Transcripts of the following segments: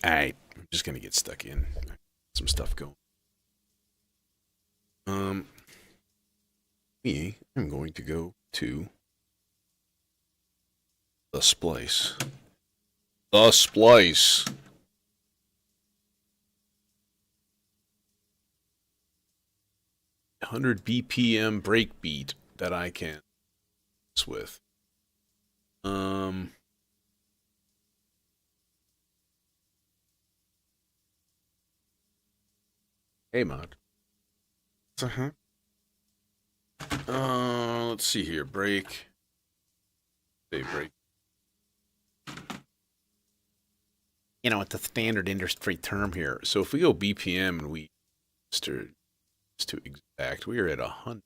I'm just gonna get stuck in some stuff going. Me, I'm going to go to the splice. The splice. 100 BPM breakbeat that I can mess with. Hey, mod. Let's see here. Break. Say break. You know, it's a standard industry term here. So if we go BPM and we to exact, we are at 100.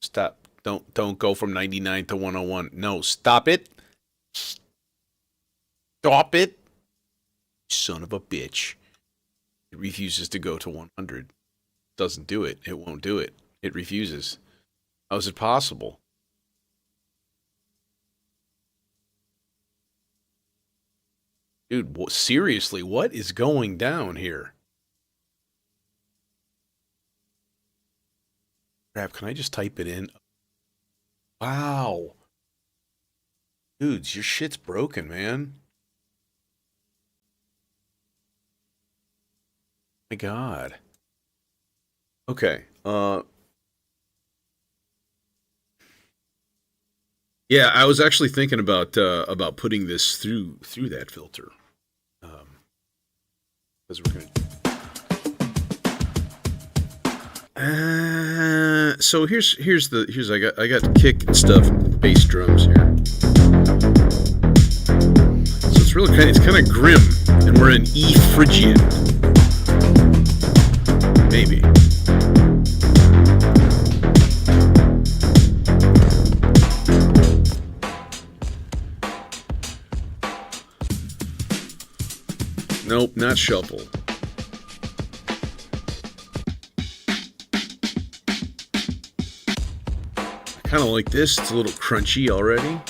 Stop. Don't go from 99 to 101. No, stop it. Stop it. Son of a bitch. It refuses to go to 100. Doesn't do it. It won't do it. It refuses. How is it possible? Dude, seriously, what is going down here? Crap, can I just type it in? Wow. Dudes, your shit's broken, man. My God. Okay. Yeah, I was actually thinking about putting this through that filter. Because we're going. So here's I got kick and stuff, bass drums here. So it's really it's kind of grim, and we're in E Phrygian, maybe. Nope, not shuffle. I kind of like this. It's a little crunchy already.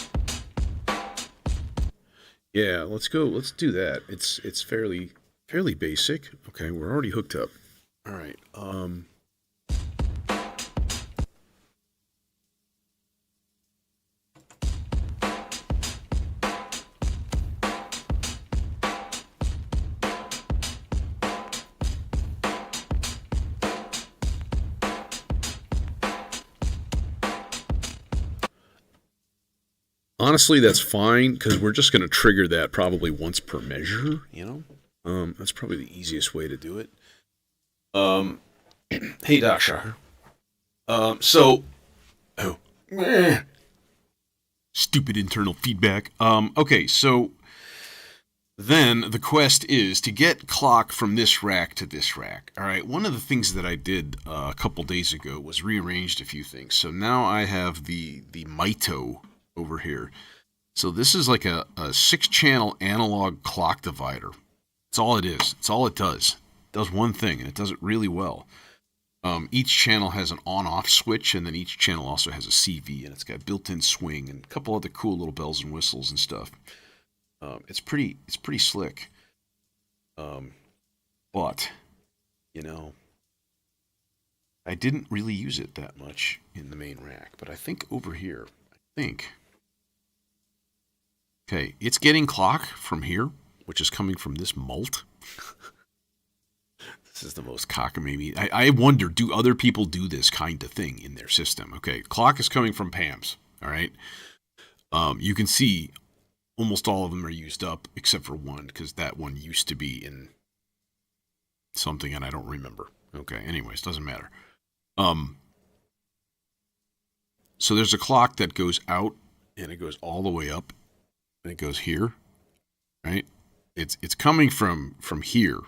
Yeah, let's go. Let's do that. It's fairly basic. Okay, we're already hooked up. All right. Honestly, that's fine because we're just going to trigger that probably once per measure. You know, that's probably the easiest way to do it. Hey, Dasha. Stupid internal feedback. Okay, so then the quest is to get clock from this rack to this rack. All right, one of the things that I did a couple days ago was rearranged a few things. So now I have the Mito over here. So this is like a 6-channel analog clock divider. That's all it is. That's all it does. It does one thing, and it does it really well. Each channel has an on-off switch, and then each channel also has a CV, and it's got built-in swing and a couple other cool little bells and whistles and stuff. It's pretty slick. But, you know, I didn't really use it that much in the main rack. But I think over here, okay, it's getting clock from here, which is coming from this mult. This is the most cockamamie. I wonder, do other people do this kind of thing in their system? Okay, clock is coming from Pam's, all right? You can see almost all of them are used up except for one because that one used to be in something and I don't remember. Okay, anyways, doesn't matter. So there's a clock that goes out and it goes all the way up and it goes here, right? It's coming from here.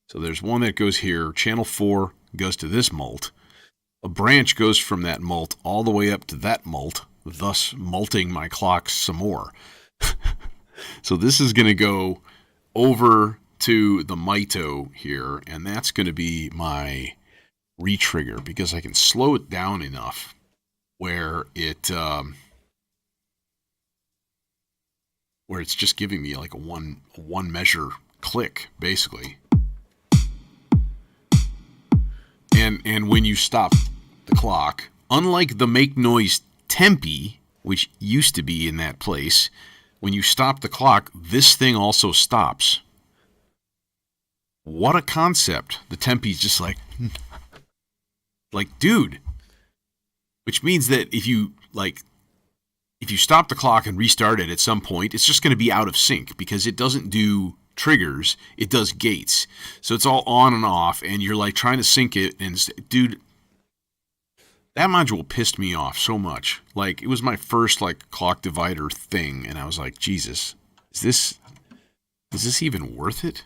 So there's one that goes here. Channel 4 goes to this mult. A branch goes from that mult all the way up to that mult, thus multing my clock some more. So this is going to go over to the Mito here, and that's going to be my retrigger because I can slow it down enough where it where it's just giving me like a one measure click, basically. And when you stop the clock, unlike the make noise tempi, which used to be in that place, when you stop the clock, this thing also stops. What a concept. The tempi's just like, dude. Which means that if you stop the clock and restart it at some point, it's just going to be out of sync because it doesn't do triggers, it does gates. So it's all on and off, and you're like trying to sync it, and dude, that module pissed me off so much. Like, it was my first like clock divider thing, and I was like, Jesus, is this even worth it?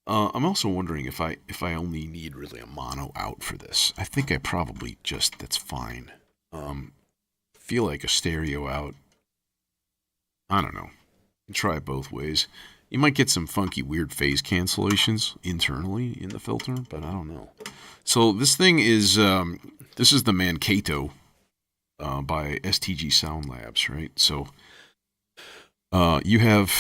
I'm also wondering if I only need really a mono out for this. I think I probably that's fine. Feel like a stereo out. I don't know. Try it both ways. You might get some funky weird phase cancellations internally in the filter, but I don't know. So this thing is this is the Mankato by STG Sound Labs, right? So you have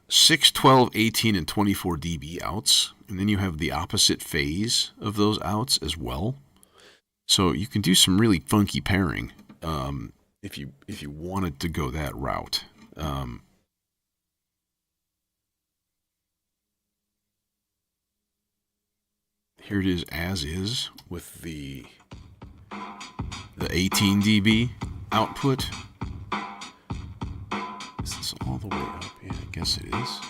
6, 12, 18, and 24 dB outs, and then you have the opposite phase of those outs as well. So you can do some really funky pairing if you wanted to go that route. Here it is as is with the 18 dB output. Is this all the way up? Yeah, I guess it is.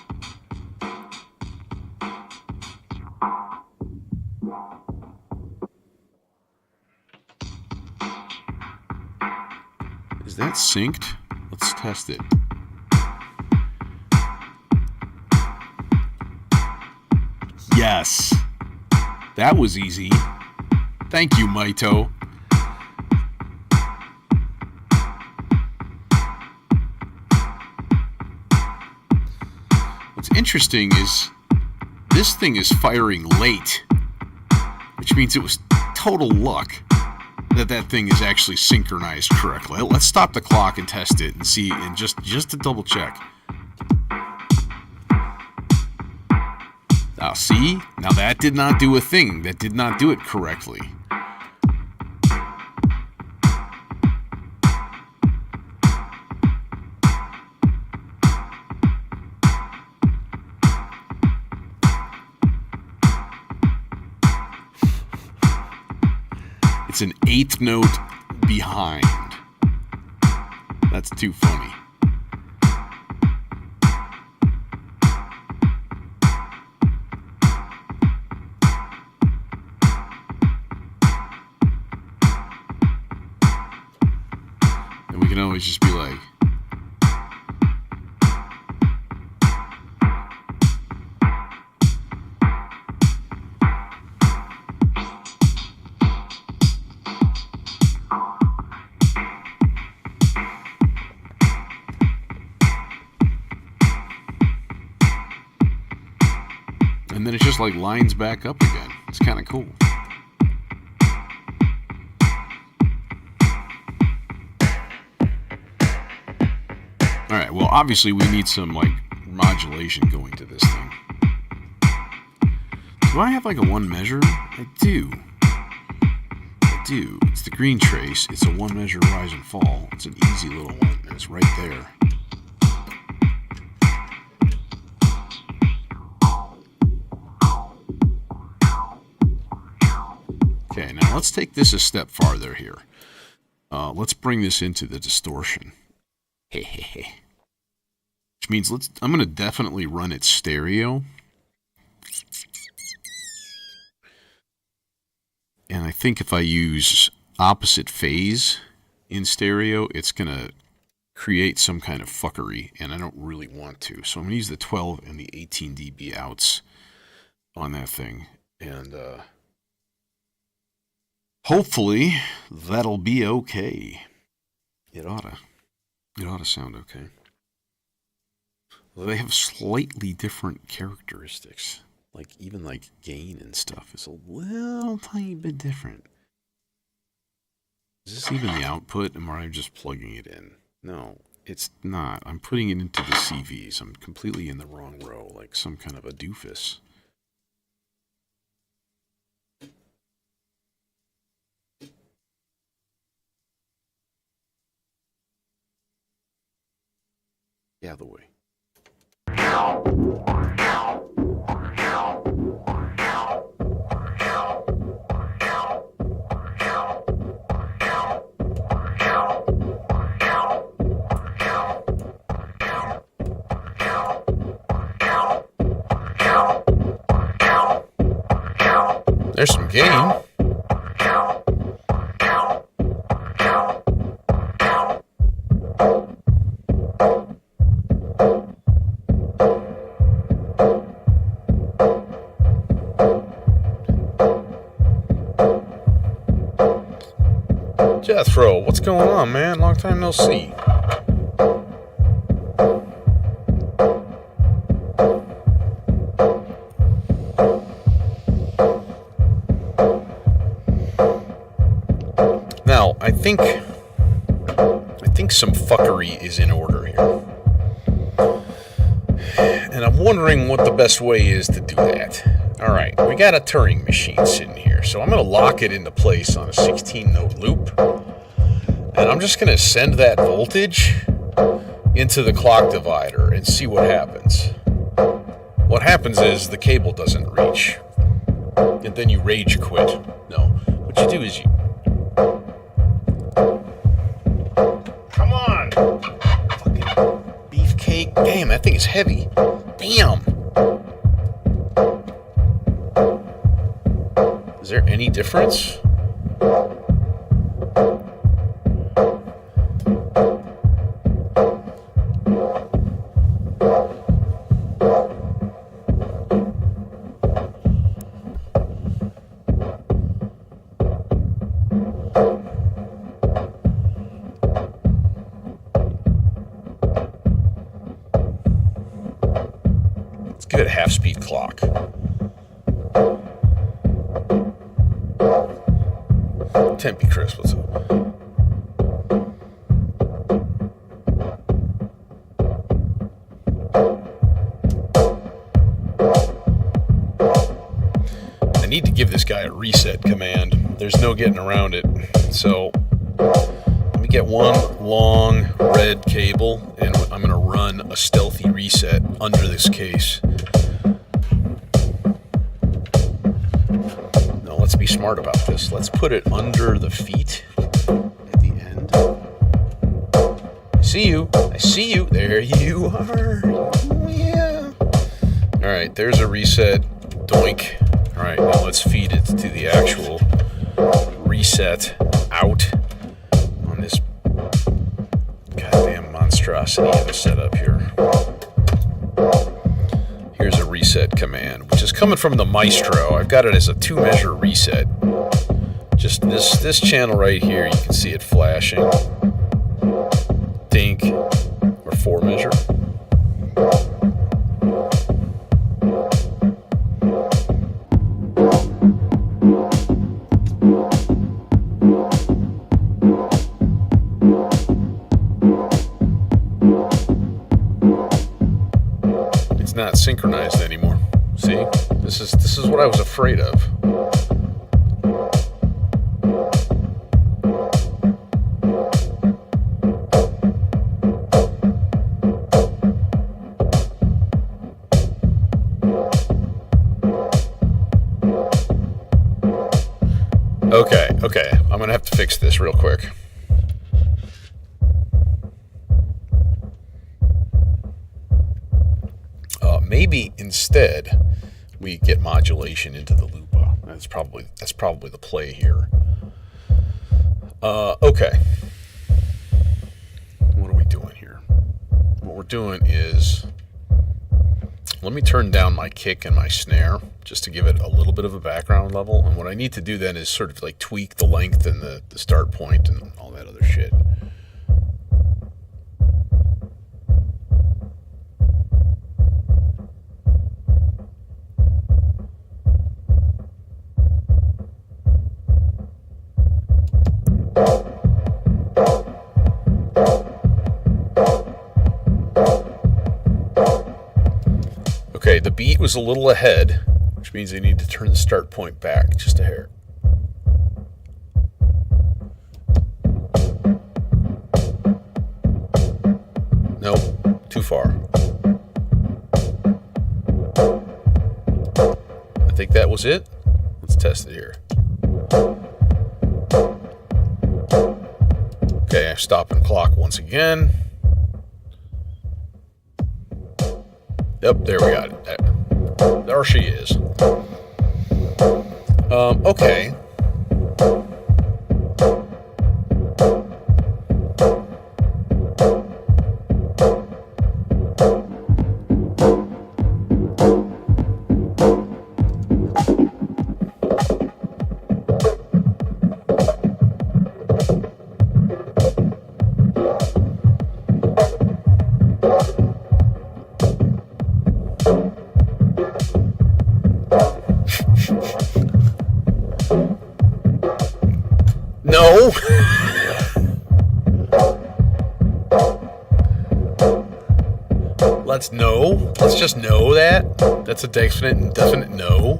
Is that synced? Let's test it. Yes. That was easy. Thank you, Maito. What's interesting is this thing is firing late, which means it was total luck that thing is actually synchronized correctly. Let's stop the clock and test it and see, and just to double check. Now, see? Now that did not do a thing. That did not do it correctly. It's an eighth note behind. That's too funny. And we can always just be like, and then it just like lines back up again. It's kind of cool. Alright, well obviously we need some like modulation going to this thing. Do I have like a one measure? I do. It's the green trace. It's a one measure rise and fall. It's an easy little one, and it's right there. Okay, now let's take this a step farther here. Let's bring this into the distortion. Which means I'm going to definitely run it stereo. And I think if I use opposite phase in stereo, it's going to create some kind of fuckery, and I don't really want to. So I'm going to use the 12 and the 18 dB outs on that thing. And hopefully that'll be okay. It ought to sound okay. Well, they have slightly different characteristics. Like, even like gain and stuff is a little tiny bit different. Is this even the output? Or am I just plugging it in? No, it's not. I'm putting it into the CVs. I'm completely in the wrong row, like some kind of a doofus. Yeah, the way. There's some gain. Jethro, what's going on, man? Long time no see. Now, I think some fuckery is in order here. And I'm wondering what the best way is to do that. Alright, we got a Turing machine sitting here, so I'm going to lock it into place on a 16-note loop. And I'm just going to send that voltage into the clock divider and see what happens. What happens is the cable doesn't reach. And then you rage quit. No, what you do is you... Come on! Fucking beefcake. Damn, that thing is heavy. Damn! Is there any difference? Give it a half-speed clock. Tempe Chris, what's up? I need to give this guy a reset command. There's no getting around it. So let me get one long red cable, and I'm going to run a stealthy reset under this case. No, let's be smart about this. Let's put it under the feet at the end. I see you. I see you. There you are. Yeah. All right, there's a reset. Doink. All right, now let's feed it to the actual reset out on this goddamn monstrosity of a setup here. Here's a reset command, which is coming from the Maestro. I've got it as a 2-measure reset. Just this channel right here, you can see it flashing. Dink, or 4-measure. Not synchronized anymore. See? This is what I was afraid of. Okay. I'm gonna have to fix this real quick. Maybe instead we get modulation into the loop. That's probably the play here. Okay. What are we doing here? What we're doing is, let me turn down my kick and my snare just to give it a little bit of a background level. And what I need to do then is sort of like tweak the length and the start point and all that other shit. Okay, the beat was a little ahead, which means I need to turn the start point back just a hair. Nope, too far. I think that was it. Let's test it here. Okay, I'm stopping clock once again. Yep, there we got it. There she is. Okay. No. Let's know. Let's just know that. That's a definite and definite no.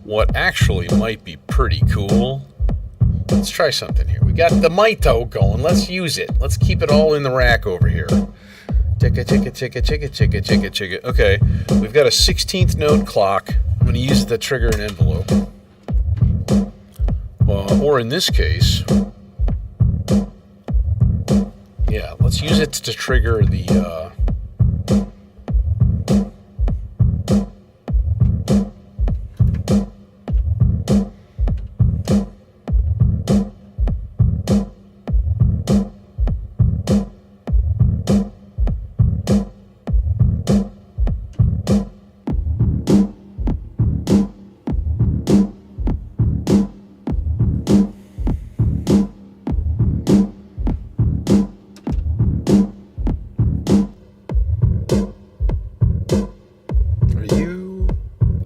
What actually might be pretty cool. Let's try something here. We got the mito going. Let's use it. Let's keep it all in the rack over here. Chicka, chicka, chicka, chicka, chicka, chicka, chicka. Okay, we've got a 16th note clock. I'm going to use it to trigger an envelope. Or in this case, yeah, let's use it to trigger the...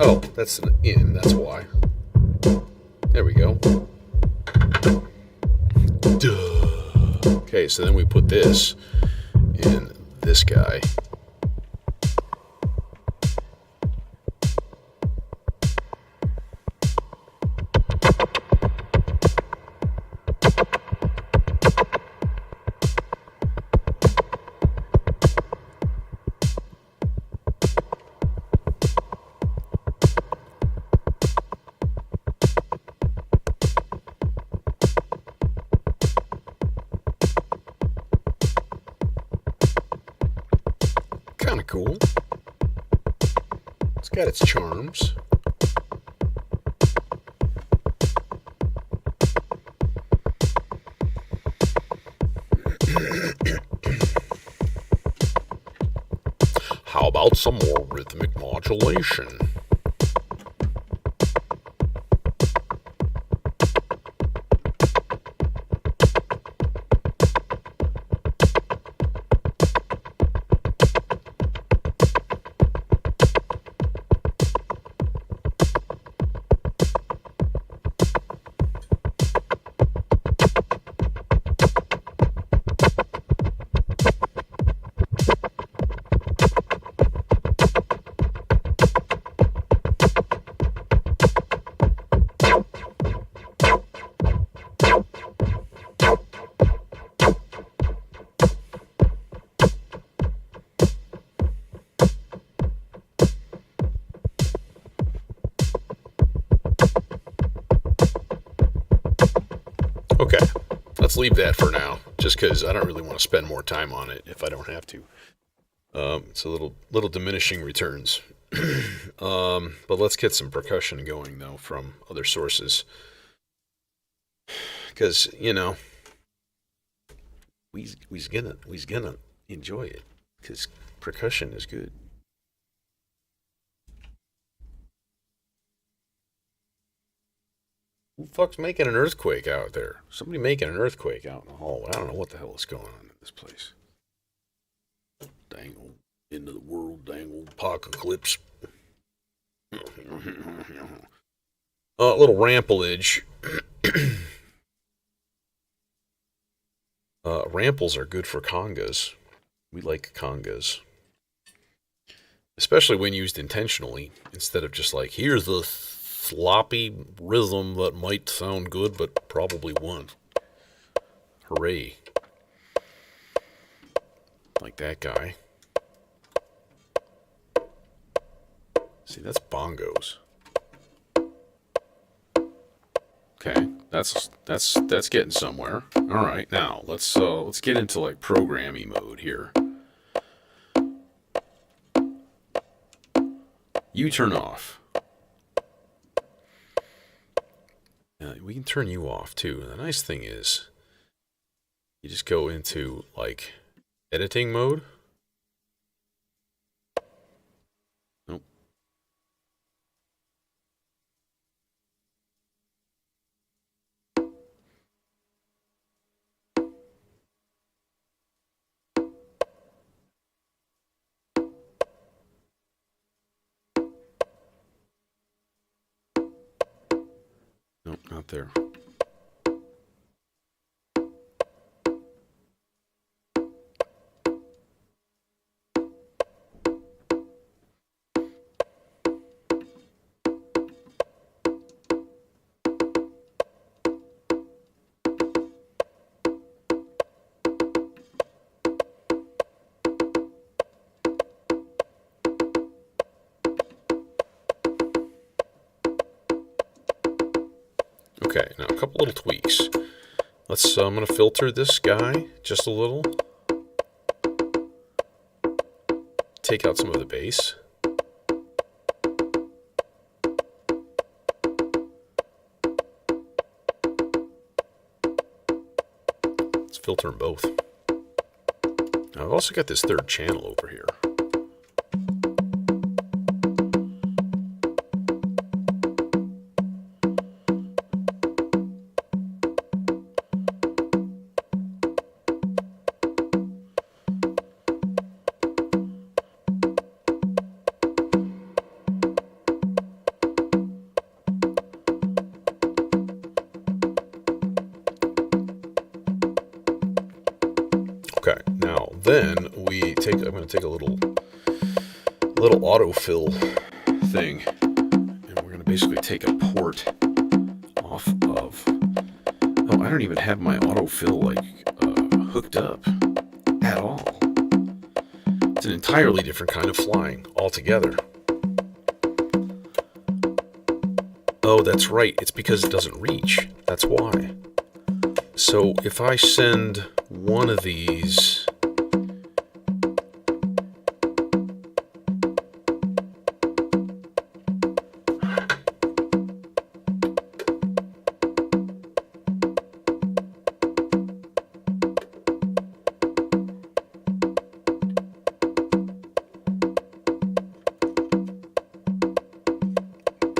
Oh, that's an in, that's why. There we go. Duh. Okay, so then we put this in this guy. Kind of cool. It's got its charms. How about some more rhythmic modulation? Okay, let's leave that for now, just because I don't really want to spend more time on it if I don't have to. It's a little diminishing returns. But let's get some percussion going, though, from other sources. Because, you know, we's gonna enjoy it, because percussion is good. Who the fuck's making an earthquake out there? Somebody making an earthquake out in the hallway. I don't know what the hell is going on in this place. Dang old Into the world, dang old apocalypse. Little rampleage. Ramples are good for congas. We like congas. Especially when used intentionally, instead of just like, here's a sloppy rhythm that might sound good, but probably won't. Hooray. Like that guy. See, that's bongos. Okay, that's getting somewhere. All right, now let's get into like programming mode here. You turn off. We can turn you off too. And the nice thing is, you just go into like editing mode. Nope. Nope, not there. Okay, now a couple little tweaks. I'm going to filter this guy just a little. Take out some of the bass. Let's filter them both. Now I've also got this third channel over here. Okay, now then I'm going to take a little autofill thing, and we're going to basically take a port off of. Oh, I don't even have my autofill hooked up at all. It's an entirely different kind of flying altogether. Oh, that's right. It's because it doesn't reach. That's why. So if I send one of these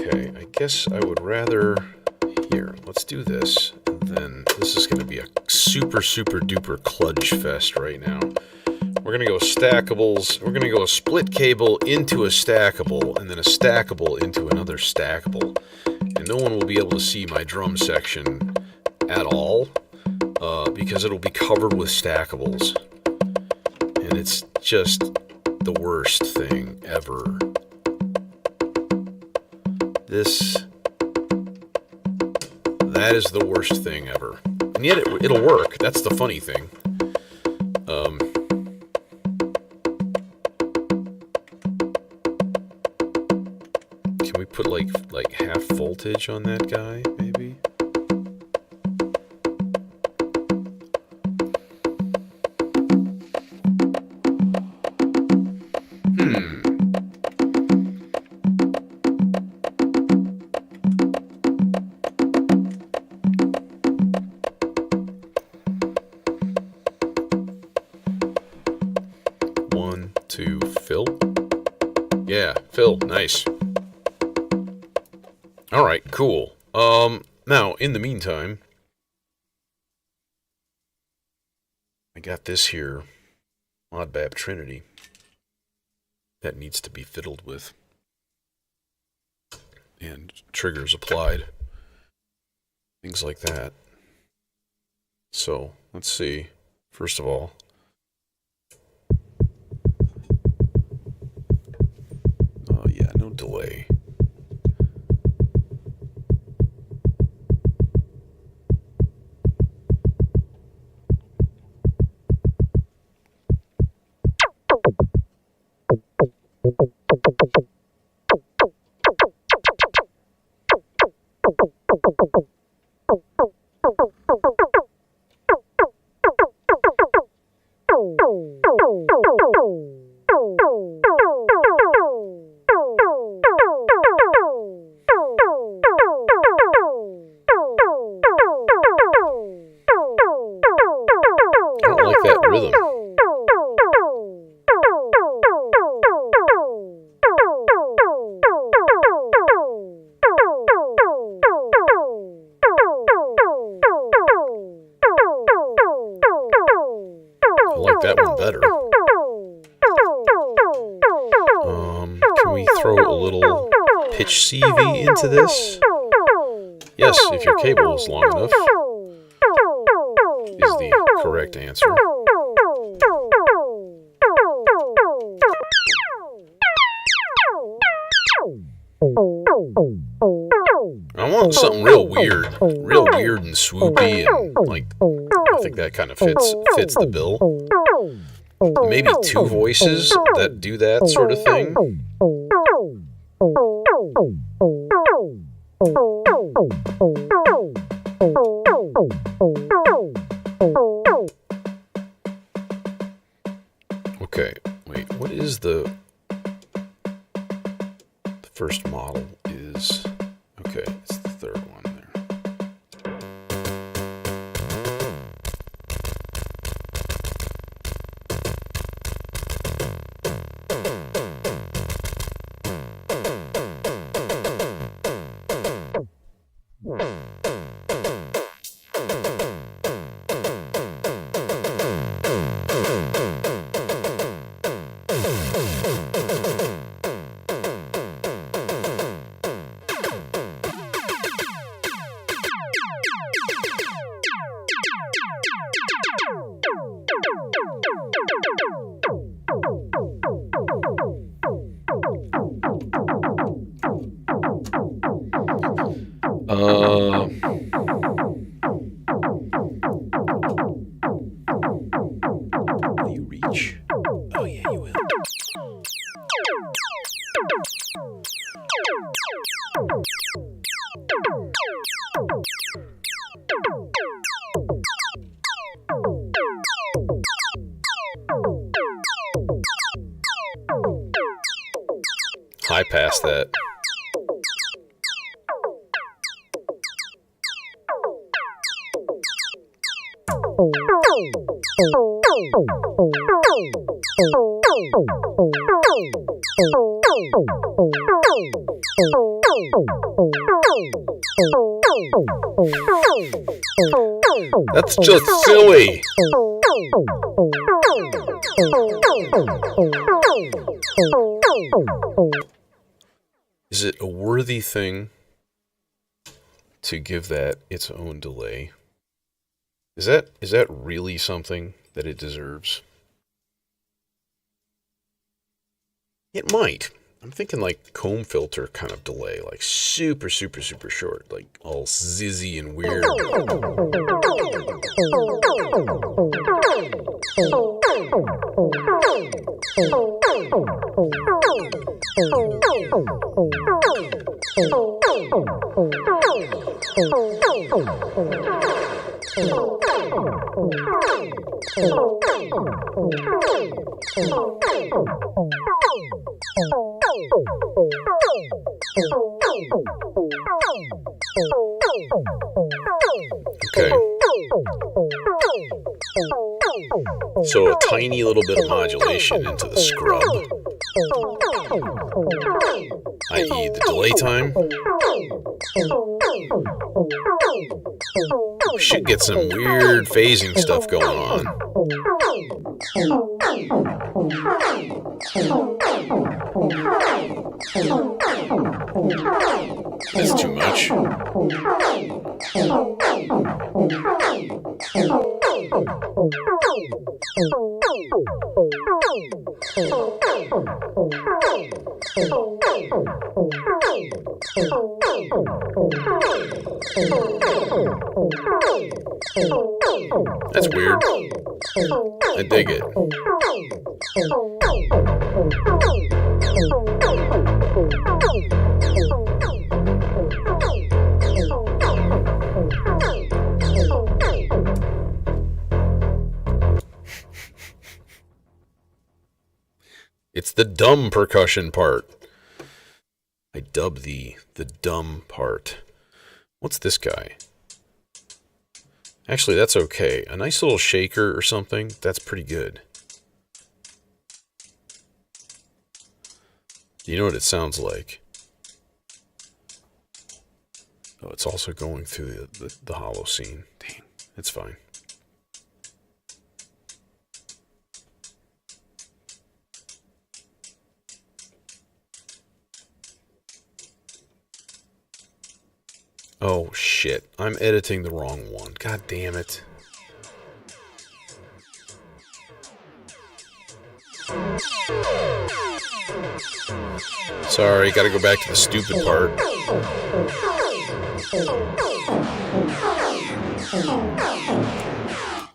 I guess I would rather, here, let's do this, and then this is going to be a super duper kludge fest right now. We're going to go stackables, we're going to go a split cable into a stackable, and then a stackable into another stackable, and no one will be able to see my drum section at all, because it'll be covered with stackables, and it's just the worst thing ever. That is the worst thing ever. And yet it'll work. That's the funny thing. Can we put like half voltage on that guy, maybe? Fill? Yeah, fill. Nice. Alright, cool. Now, in the meantime, I got this here, Modbap Trinity. that needs to be fiddled with. And triggers applied. Things like that. So, let's see. First of all, oh yeah, no delay. CV into this? Yes, if your cable is long enough, is the correct answer. I want something real weird and swoopy, and like, I think that kind of fits the bill. Maybe two voices that do that sort of thing. Okay, wait, what is the first model is, okay, it's the third one there. Will you reach? Oh yeah, you will. High past that. That's just silly. Is it a worthy thing to give that its own delay? Is that really something that it deserves? It might. I'm thinking like comb filter kind of delay, like super, super, super short, like all zizzy and weird. Okay. So a tiny little bit of modulation into the scrub, i.e. the delay time. We should get some weird phasing stuff going on. That's too much. That's weird. I dig it. It's the dumb percussion part. I dub the dumb part. What's this guy? Actually, that's okay. A nice little shaker or something, that's pretty good. Do you know what it sounds like? Oh, it's also going through the hollow scene. Dang, it's fine. Oh, shit. I'm editing the wrong one. God damn it. Sorry, gotta go back to the stupid part.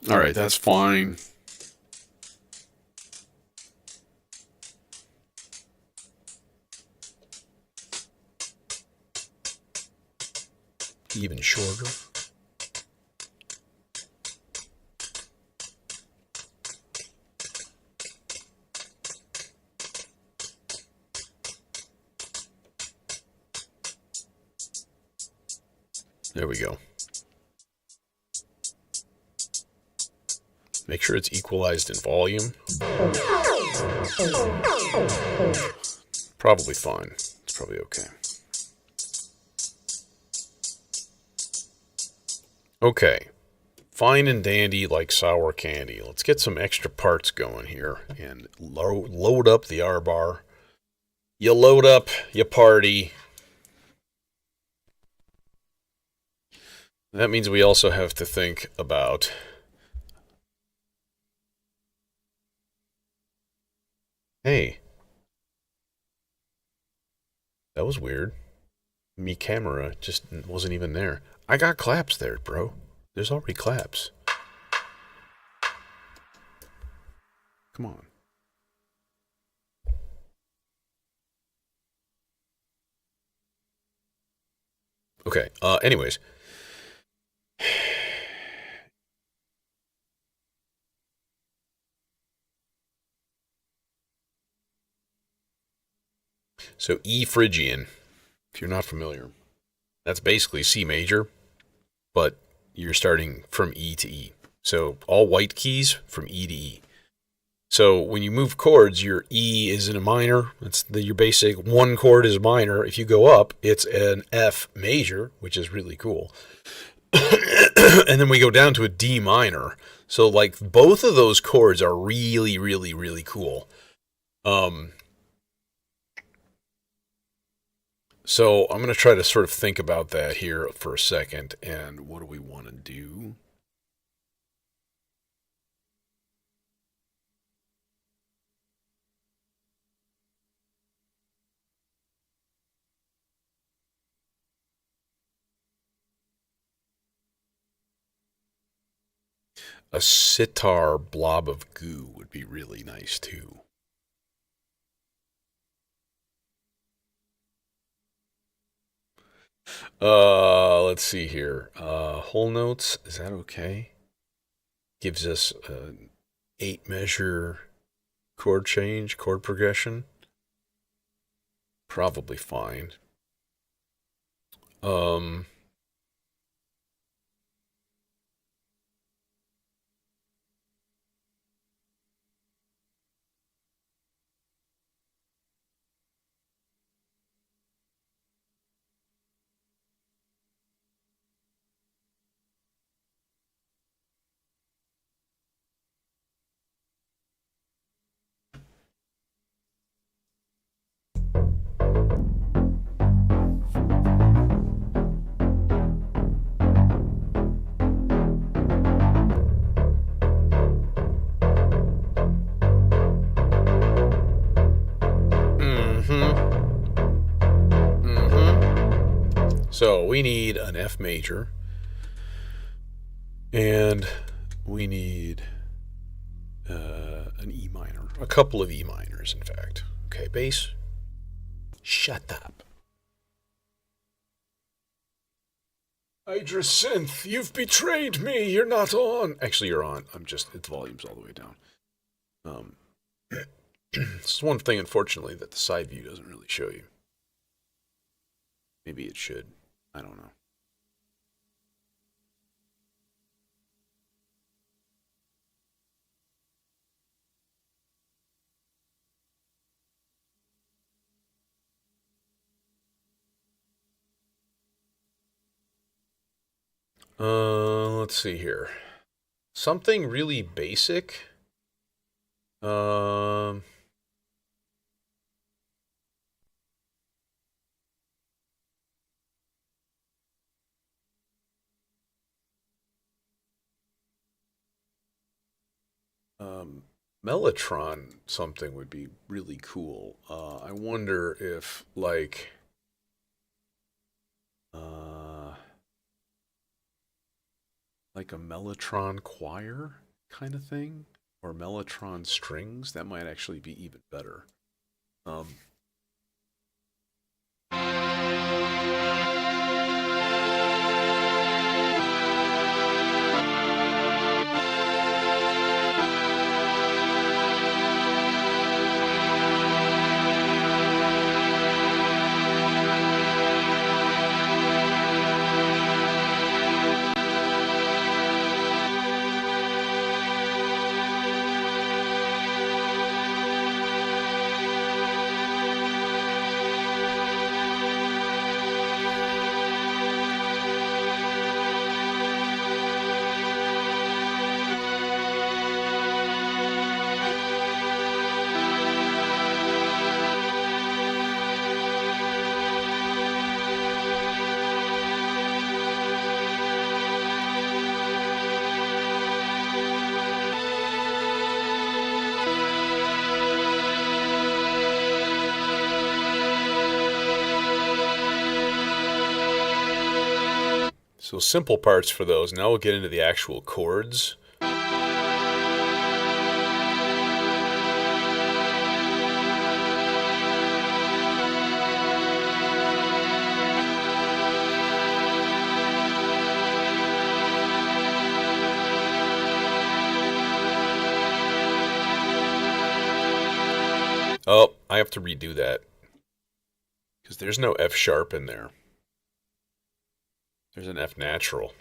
Alright, that's fine. Even shorter. There we go. Make sure it's equalized in volume. Probably fine. It's probably okay. Okay. Fine and dandy like sour candy. Let's get some extra parts going here and load up the R-bar. You load up, you party. That means we also have to think about hey. That was weird. Me camera just wasn't even there. I got claps there, bro. There's already claps. Come on. Okay, anyways. So E Phrygian, if you're not familiar, that's basically C major, but you're starting from E to E. So all white keys from E to E. So when you move chords, your E is in a minor. That's your basic one chord is minor. If you go up, it's an F major, which is really cool. And then we go down to a D minor. So like both of those chords are really, really, really cool. So I'm going to try to sort of think about that here for a second. And what do we want to do? A sitar blob of goo would be really nice too. Let's see here. Whole notes, is that okay? Gives us an 8-measure chord change, chord progression. Probably fine. So we need an F major, and we need an E minor, a couple of E minors, in fact. Okay, bass. Shut up. Hydra Synth, you've betrayed me. You're not on. Actually, you're on. Its volume's all the way down. This is one thing, unfortunately, that the side view doesn't really show you. Maybe it should. I don't know. Let's see here. Something really basic. Mellotron something would be really cool. I wonder if, like a Mellotron choir kind of thing, or Mellotron strings. That might actually be even better. So simple parts for those. Now we'll get into the actual chords. Oh, I have to redo that, because there's no F sharp in there. There's an F natural.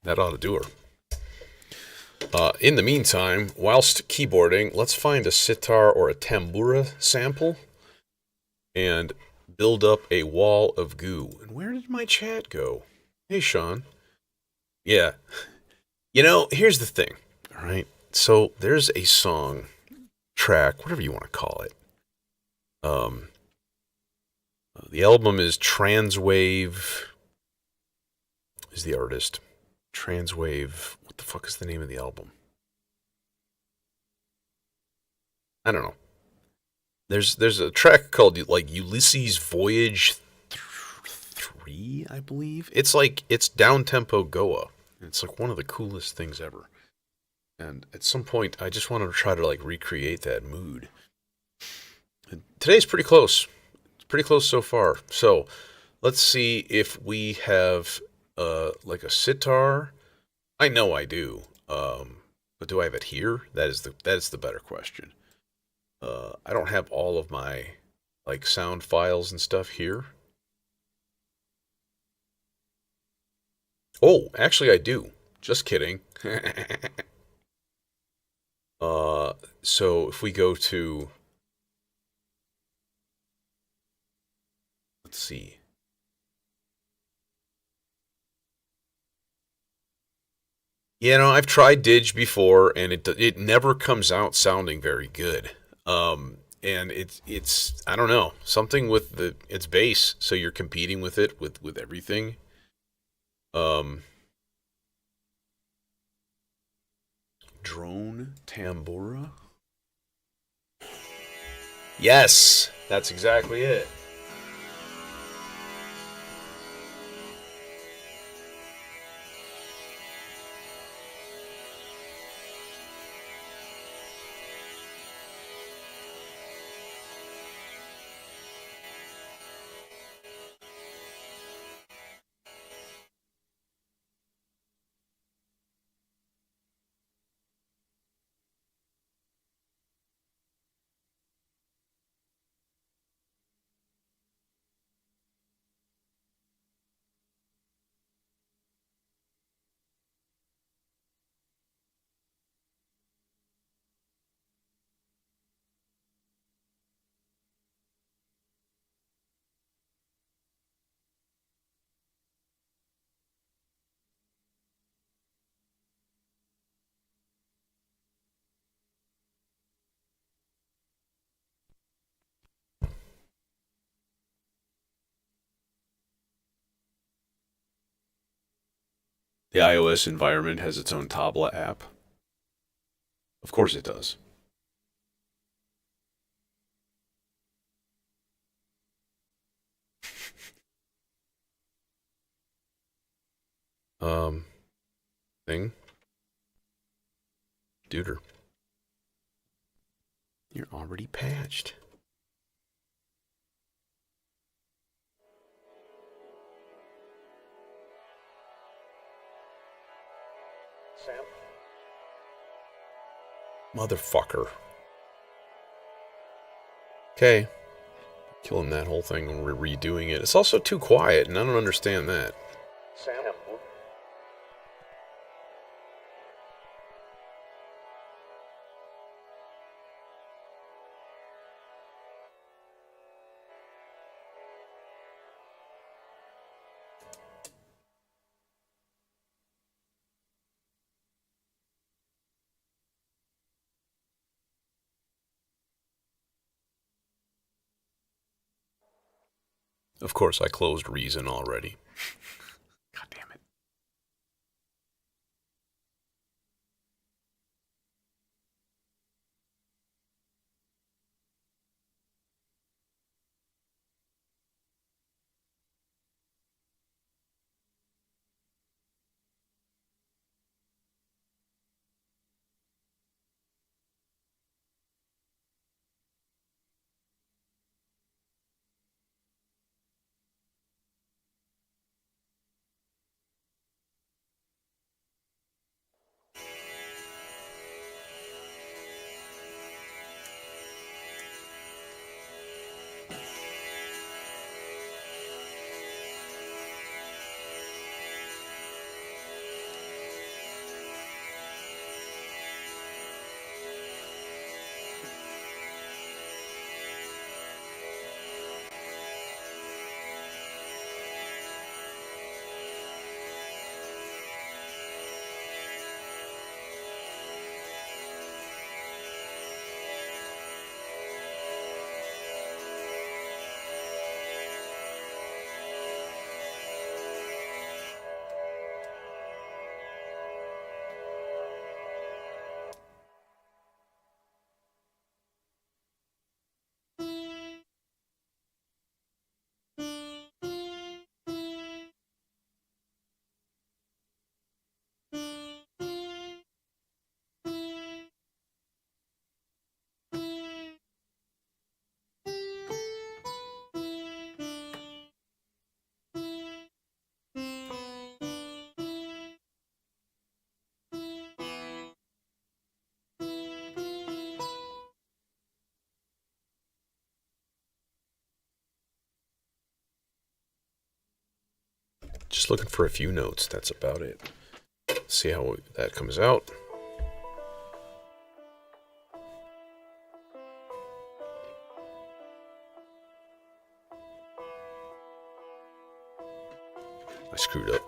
That ought to do her. In the meantime, whilst keyboarding, let's find a sitar or a tambura sample and build up a wall of goo. And where did my chat go? Hey, Sean. Yeah. You know, here's the thing, all right? So there's a song, track, whatever you want to call it. The album is Transwave, is the artist. Transwave, what the fuck is the name of the album? I don't know. There's a track called like Ulysses Voyage 3, I believe. It's down tempo Goa. It's like one of the coolest things ever. And at some point, I just wanted to try to like recreate that mood. And today's pretty close. It's pretty close so far. So let's see if we have like a sitar. I know I do. But do I have it here? That is the better question. I don't have all of my like sound files and stuff here. Oh, actually, I do. Just kidding. So if we go to, let's see. You know, I've tried Dig before, and it never comes out sounding very good. And it's I don't know, something with the its bass, so you're competing with it with everything. Um, Drone tambura. Yes, that's exactly it. The iOS environment has its own Tabla app. Of course it does. Um, thing. Duder. You're already patched. Sam. Motherfucker. Okay. Killing that whole thing and redoing it. It's also too quiet, and I don't understand that. Sam. Of course, I closed Reason already. God damn it. Just looking for a few notes, that's about it. See how that comes out. I screwed up.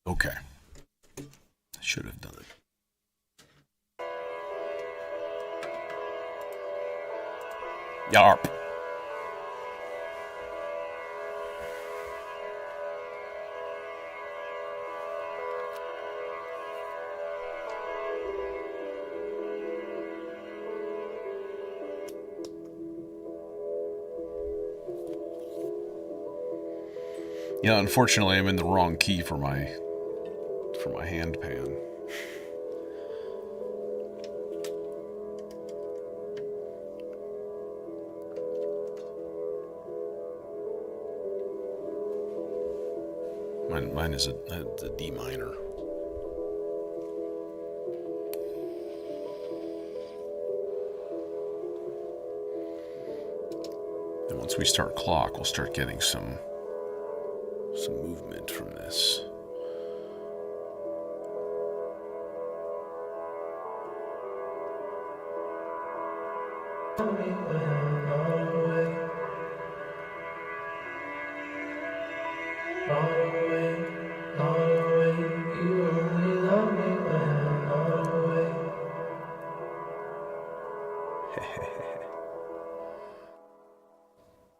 Okay. Should have done it. Yarp. Yeah, unfortunately, I'm in the wrong key for my hand pan. Mine is a D minor. And once we start clock, we'll start getting some movement from this.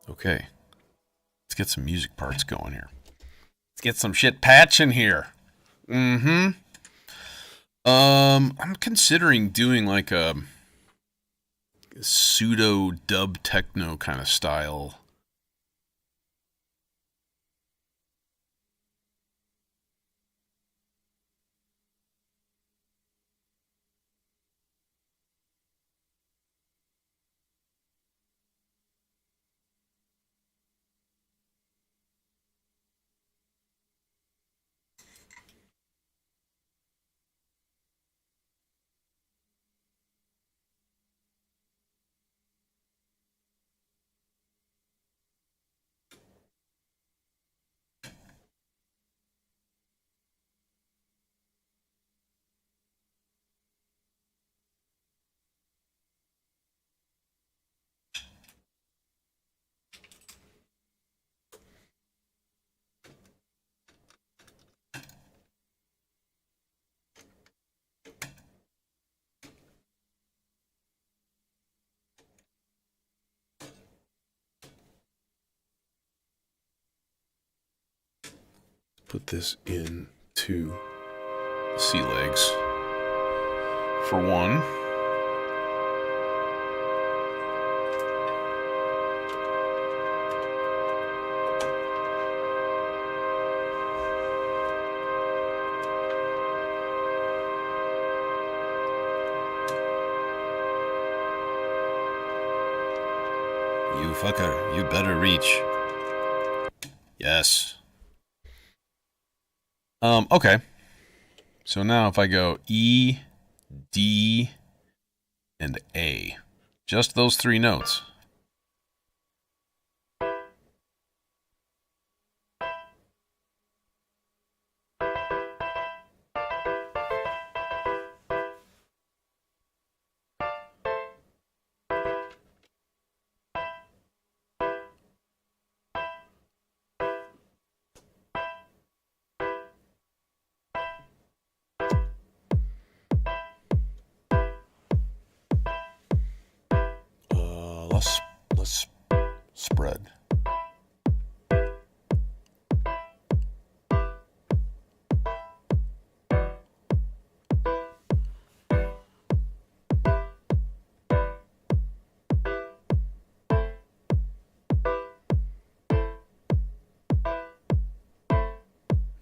Okay, let's get some music parts going here. Let's get some shit patching here. I'm considering doing like a pseudo dub techno kind of style. Put this into the C legs for one. You fucker, you better reach. Yes. Okay. So now if I go E, D, and A, just those three notes.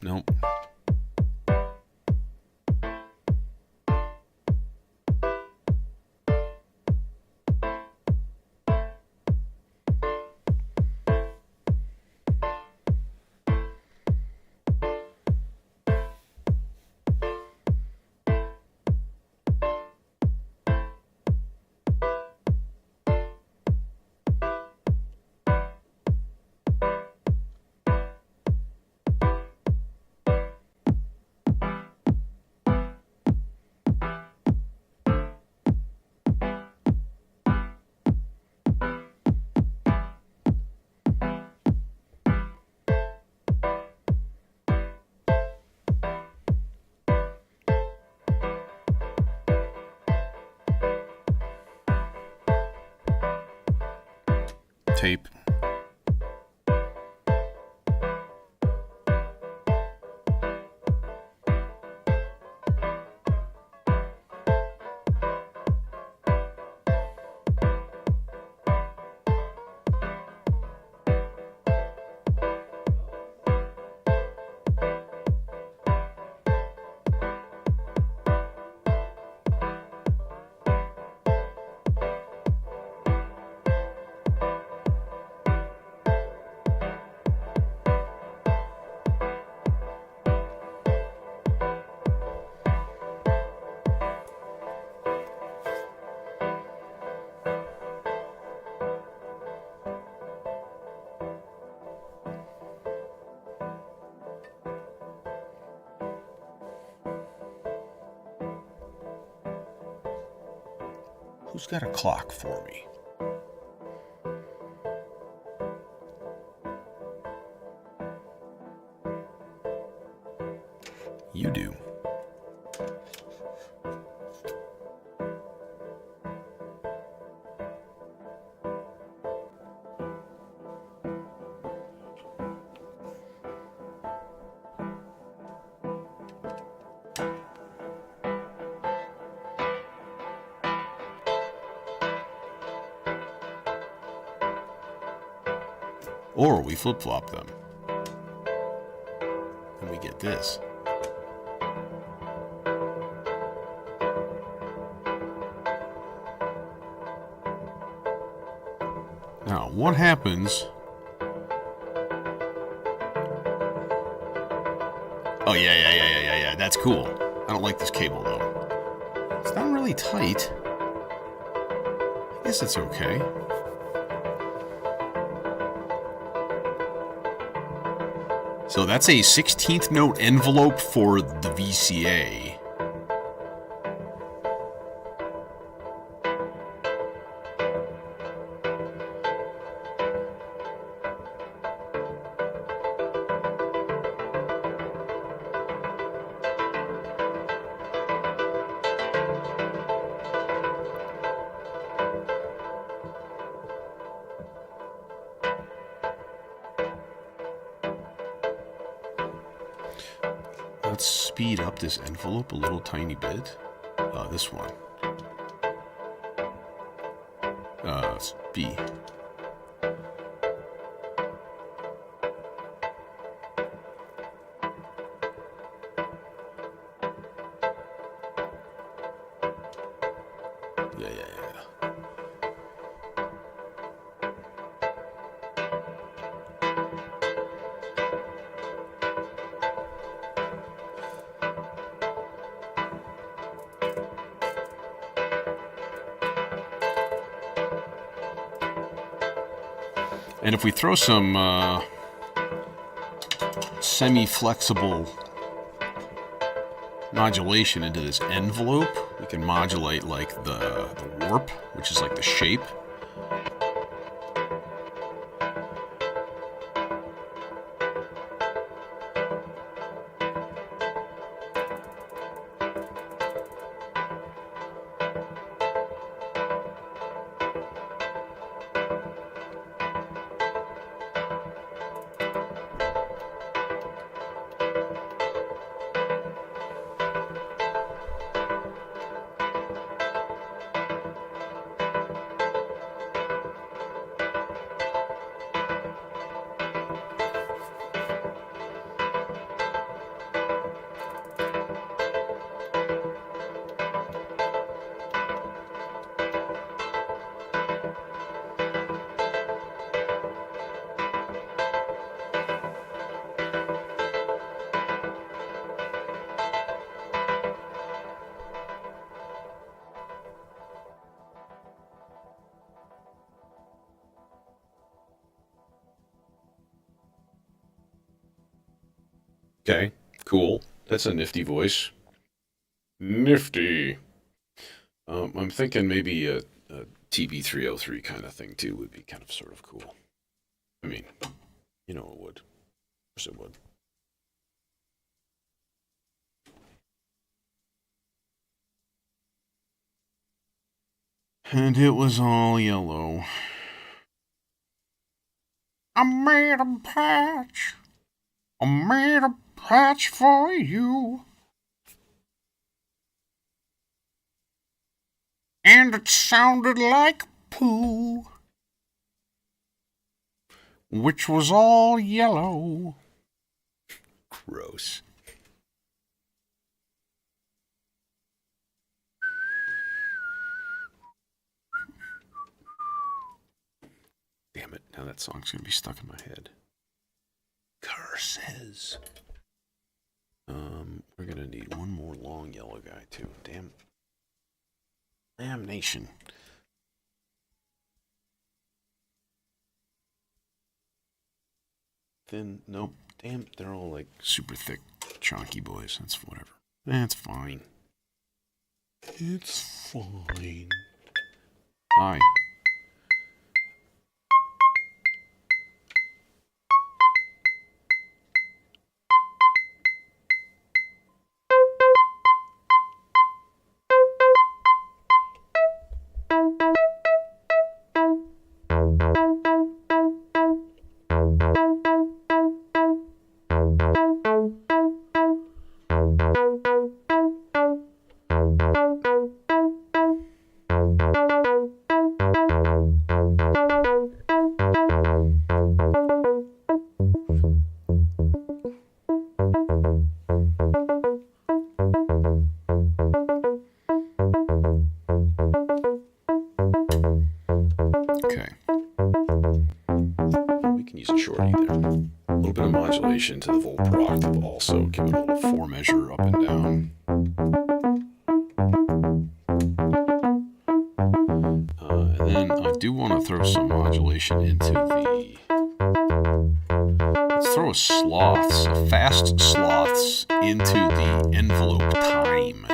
Nope. Tape. Who's got a clock for me? You do. Or we flip-flop them. And we get this. Now, what happens... Oh, yeah. That's cool. I don't like this cable, though. It's not really tight. I guess it's okay. So that's a 16th note envelope for the VCA. Let's speed up this envelope a little tiny bit. This one. It's B. Yeah. And if we throw some semi-flexible modulation into this envelope, we can modulate like the warp, which is like the shape. Okay, cool. That's a nifty voice. Nifty. I'm thinking maybe a TB303 kind of thing too would be kind of sort of cool. I mean, you know it would. Of course it would. And it was all yellow. I made a patch. I made a patch for you. And it sounded like poo, which was all yellow. Gross. Damn it, now that song's gonna be stuck in my head. Curses. We're gonna need one more long yellow guy too. Damnation. Thin, nope. Damn, they're all like super thick, chunky boys. That's whatever. That's fine. It's fine. Hi. To the full octave also. Give it a little 4 measure up and down. And then I do want to throw some modulation into the... Let's throw a fast sloths into the envelope time.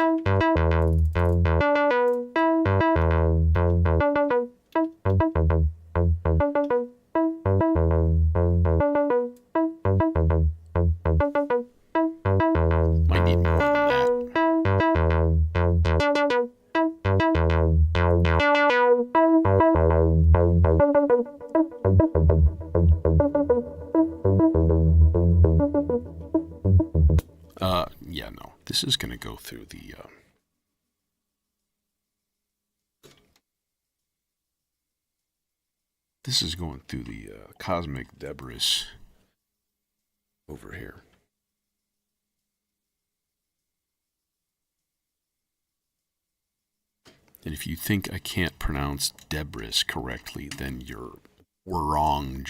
This is going to go through the... This is going through the cosmic debris over here. And if you think I can't pronounce debris correctly, then you're wrong.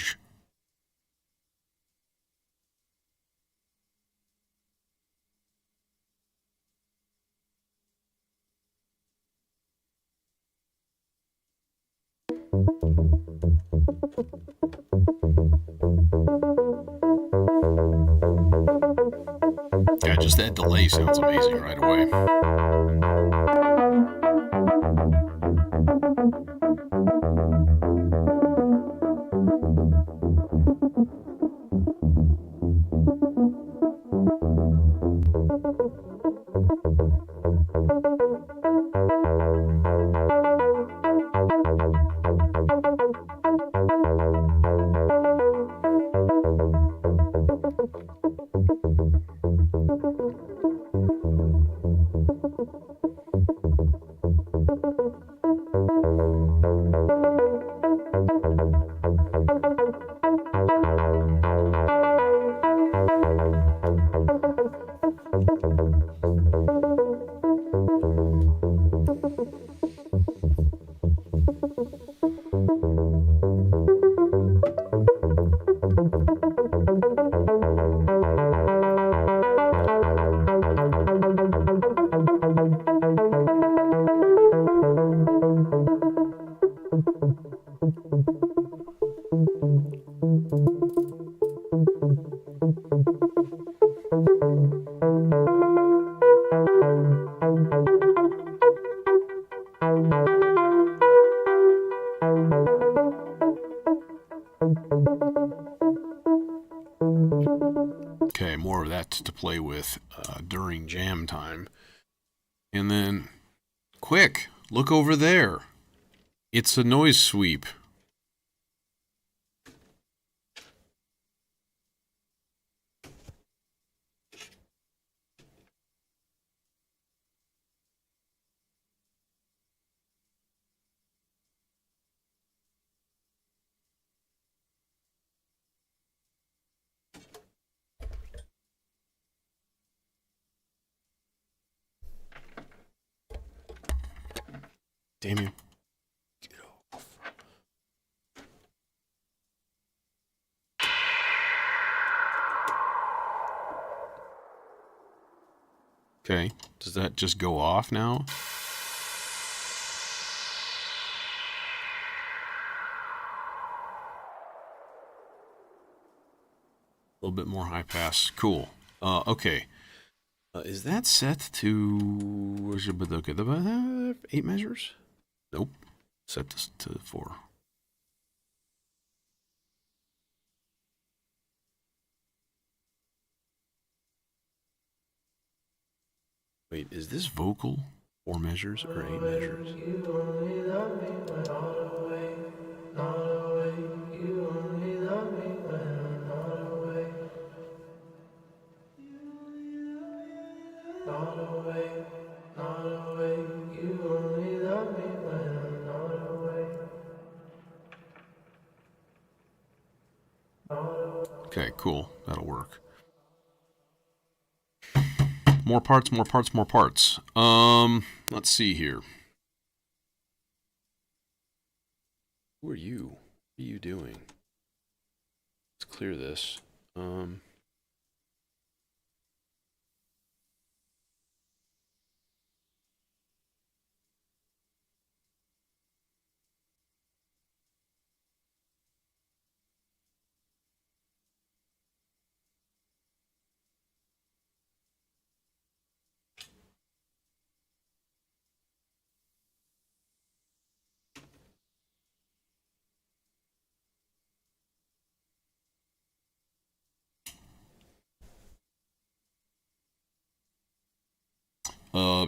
Yeah, just that delay sounds amazing right away. play with during jam time. And then, quick, look over there. It's a noise sweep. Damn you. Get off. Okay, does that just go off now? A little bit more high pass. Cool. Okay. Is that set to 8 measures? Nope. Set to 4. Wait, is this vocal 4 measures or 8 measures? Okay, cool. That'll work. More parts, more parts, more parts. Let's see here. Who are you? What are you doing? Let's clear this.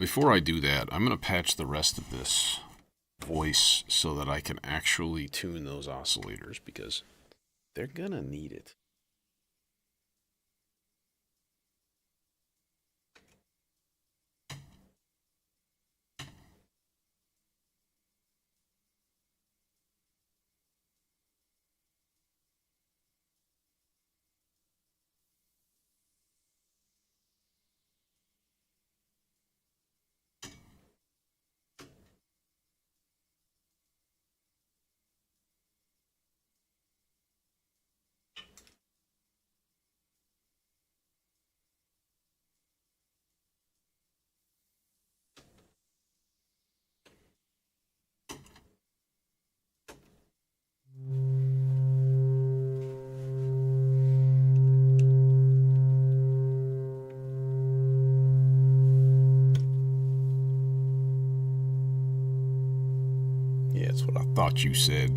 Before I do that, I'm going to patch the rest of this voice so that I can actually tune those oscillators because they're going to need it. Yeah, that's what I thought you said. I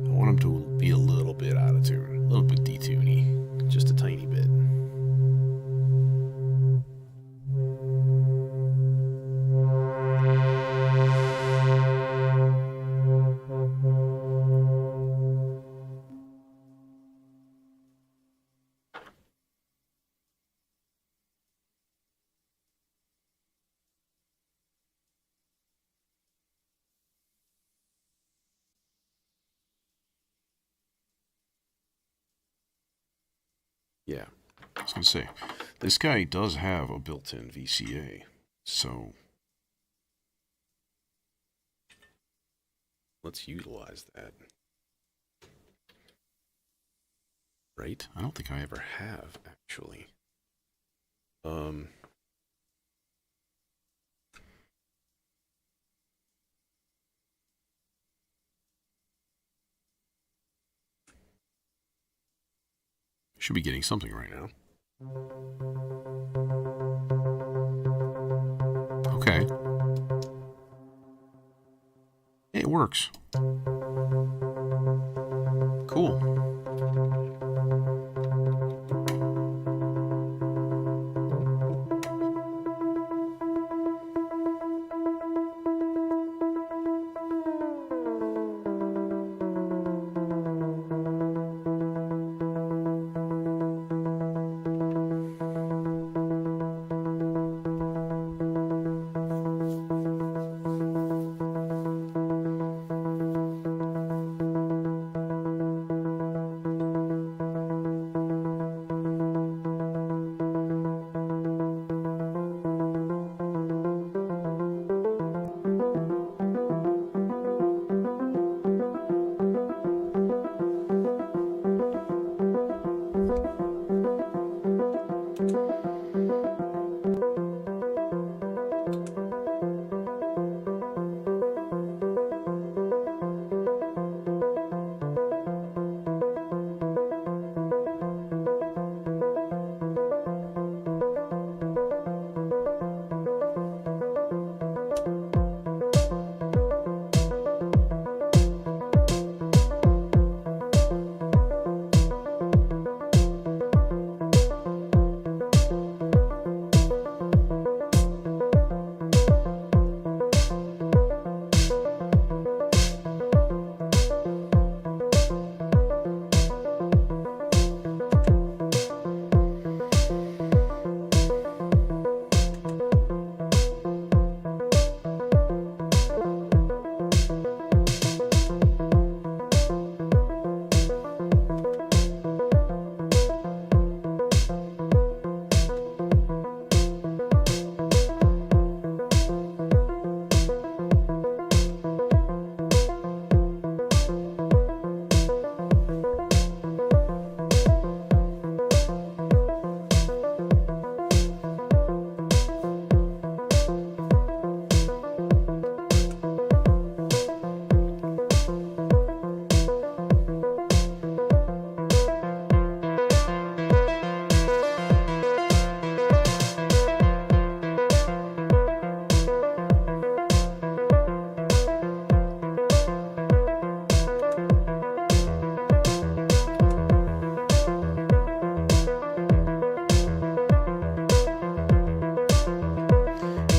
want him to be a little bit out of tune, a little bit detuney, just a tiny bit. Yeah, I was going to say, this guy does have a built-in VCA, so let's utilize that. Right? I don't think I ever have, actually. Should be getting something right now. Okay. works. Cool.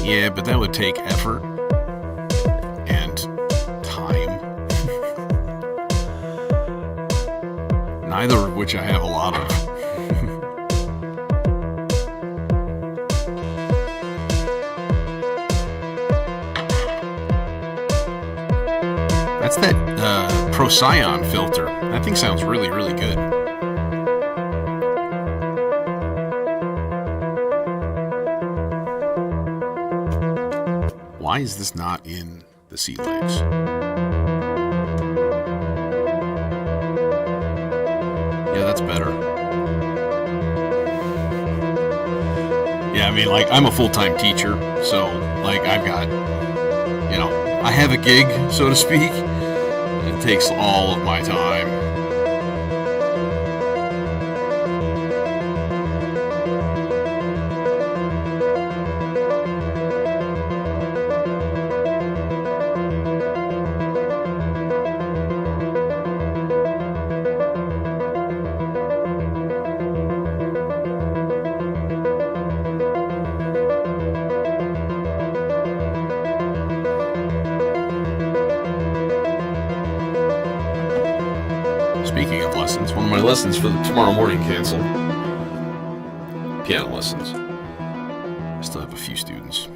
Yeah, but that would take effort and time. Neither of which I have a lot of. That's that Procyon filter. That thing sounds really, really good. Why is this not in the sea legs? Yeah, that's better. Yeah, I mean, like, I'm a full-time teacher, so, like, I've got, you know, I have a gig, so to speak. It takes all of my time. Speaking of lessons, one of my lessons for tomorrow morning canceled. Piano lessons. I still have a few students.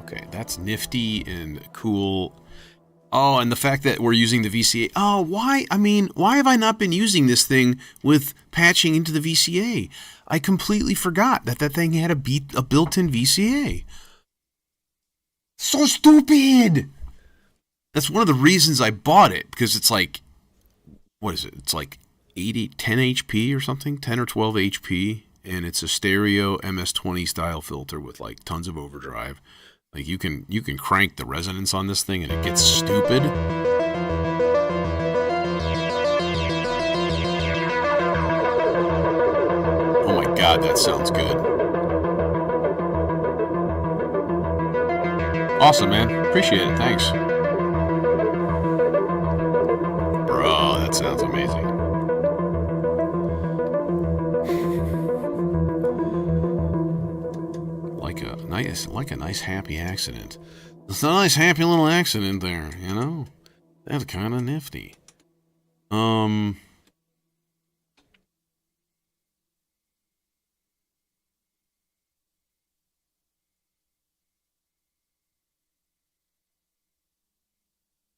Okay, that's nifty and cool. Oh, and the fact that we're using the VCA. Oh, why? I mean, why have I not been using this thing with patching into the VCA? I completely forgot that that thing had a built-in VCA. So stupid! That's one of the reasons I bought it, because it's like, what is it? It's like 10 HP or something, 10 or 12 HP, and it's a stereo MS-20 style filter with like tons of overdrive. Like you can crank the resonance on this thing and it gets stupid. Oh my god, that sounds good. Awesome, man. Appreciate it. Thanks. sounds amazing. Like a nice happy accident. It's a nice happy little accident there, you know? That's kind of nifty.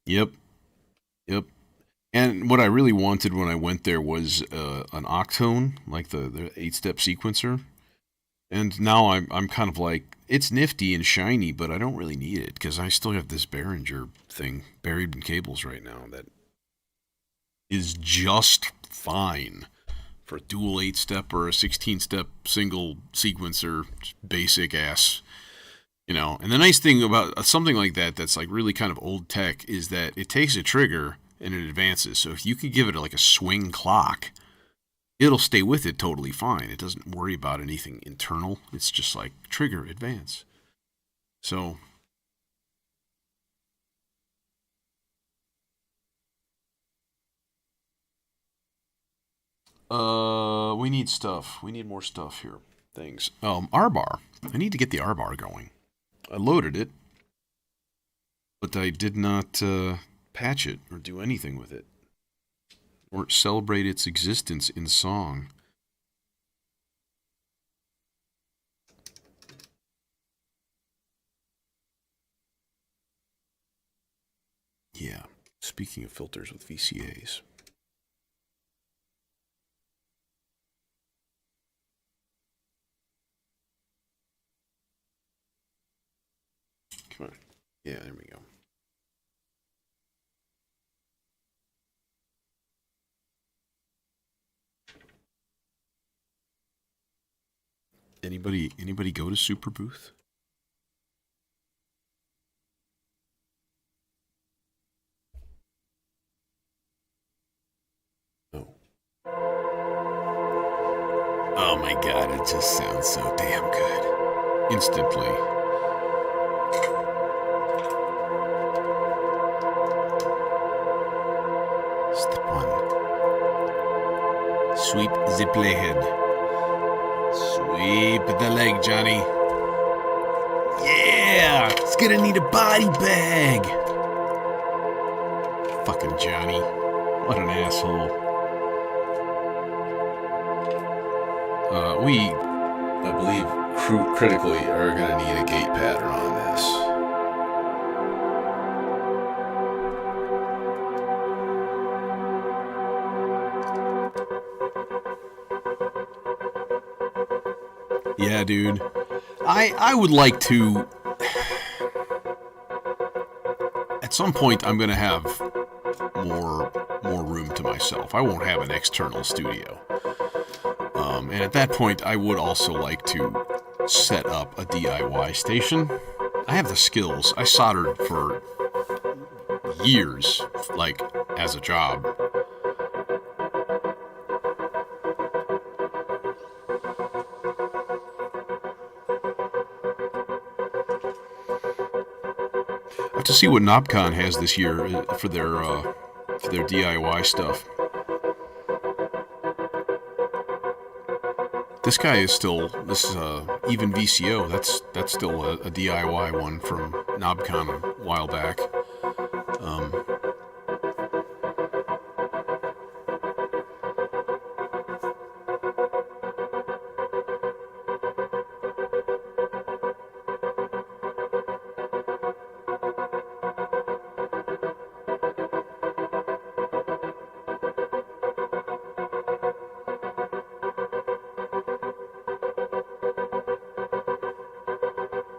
Yep. Yep. And what I really wanted when I went there was an octone, like the 8-step sequencer. And now I'm kind of like, it's nifty and shiny, but I don't really need it because I still have this Behringer thing buried in cables right now that is just fine for a dual 8-step or a 16-step single sequencer, basic ass. You know, and the nice thing about something like that that's like really kind of old tech is that it takes a trigger and it advances. So if you could give it like a swing clock, it'll stay with it totally fine. It doesn't worry about anything internal. It's just like trigger, advance. So we need stuff. We need more stuff here. Things. R-bar. I need to get the R-bar going. I loaded it, but I did not patch it or do anything with it or celebrate its existence in song. Yeah, speaking of filters with VCAs. Come on. Yeah, there we go. Anybody go to Super Booth? No. Oh my god, it just sounds so damn good. Instantly. Step 1. Sweep the playhead. Sweep the leg, Johnny. Yeah! It's gonna need a body bag! Fucking Johnny. What an asshole. We, I believe, critically are gonna need a gate pattern on this. Yeah, dude. I would like to... At some point, I'm going to have more room to myself. I won't have an external studio. And at that point, I would also like to set up a DIY station. I have the skills. I soldered for years, like, as a job. I have to see what Knobcon has this year for their DIY stuff. This guy is still even VCO. That's still a DIY one from Knobcon a while back.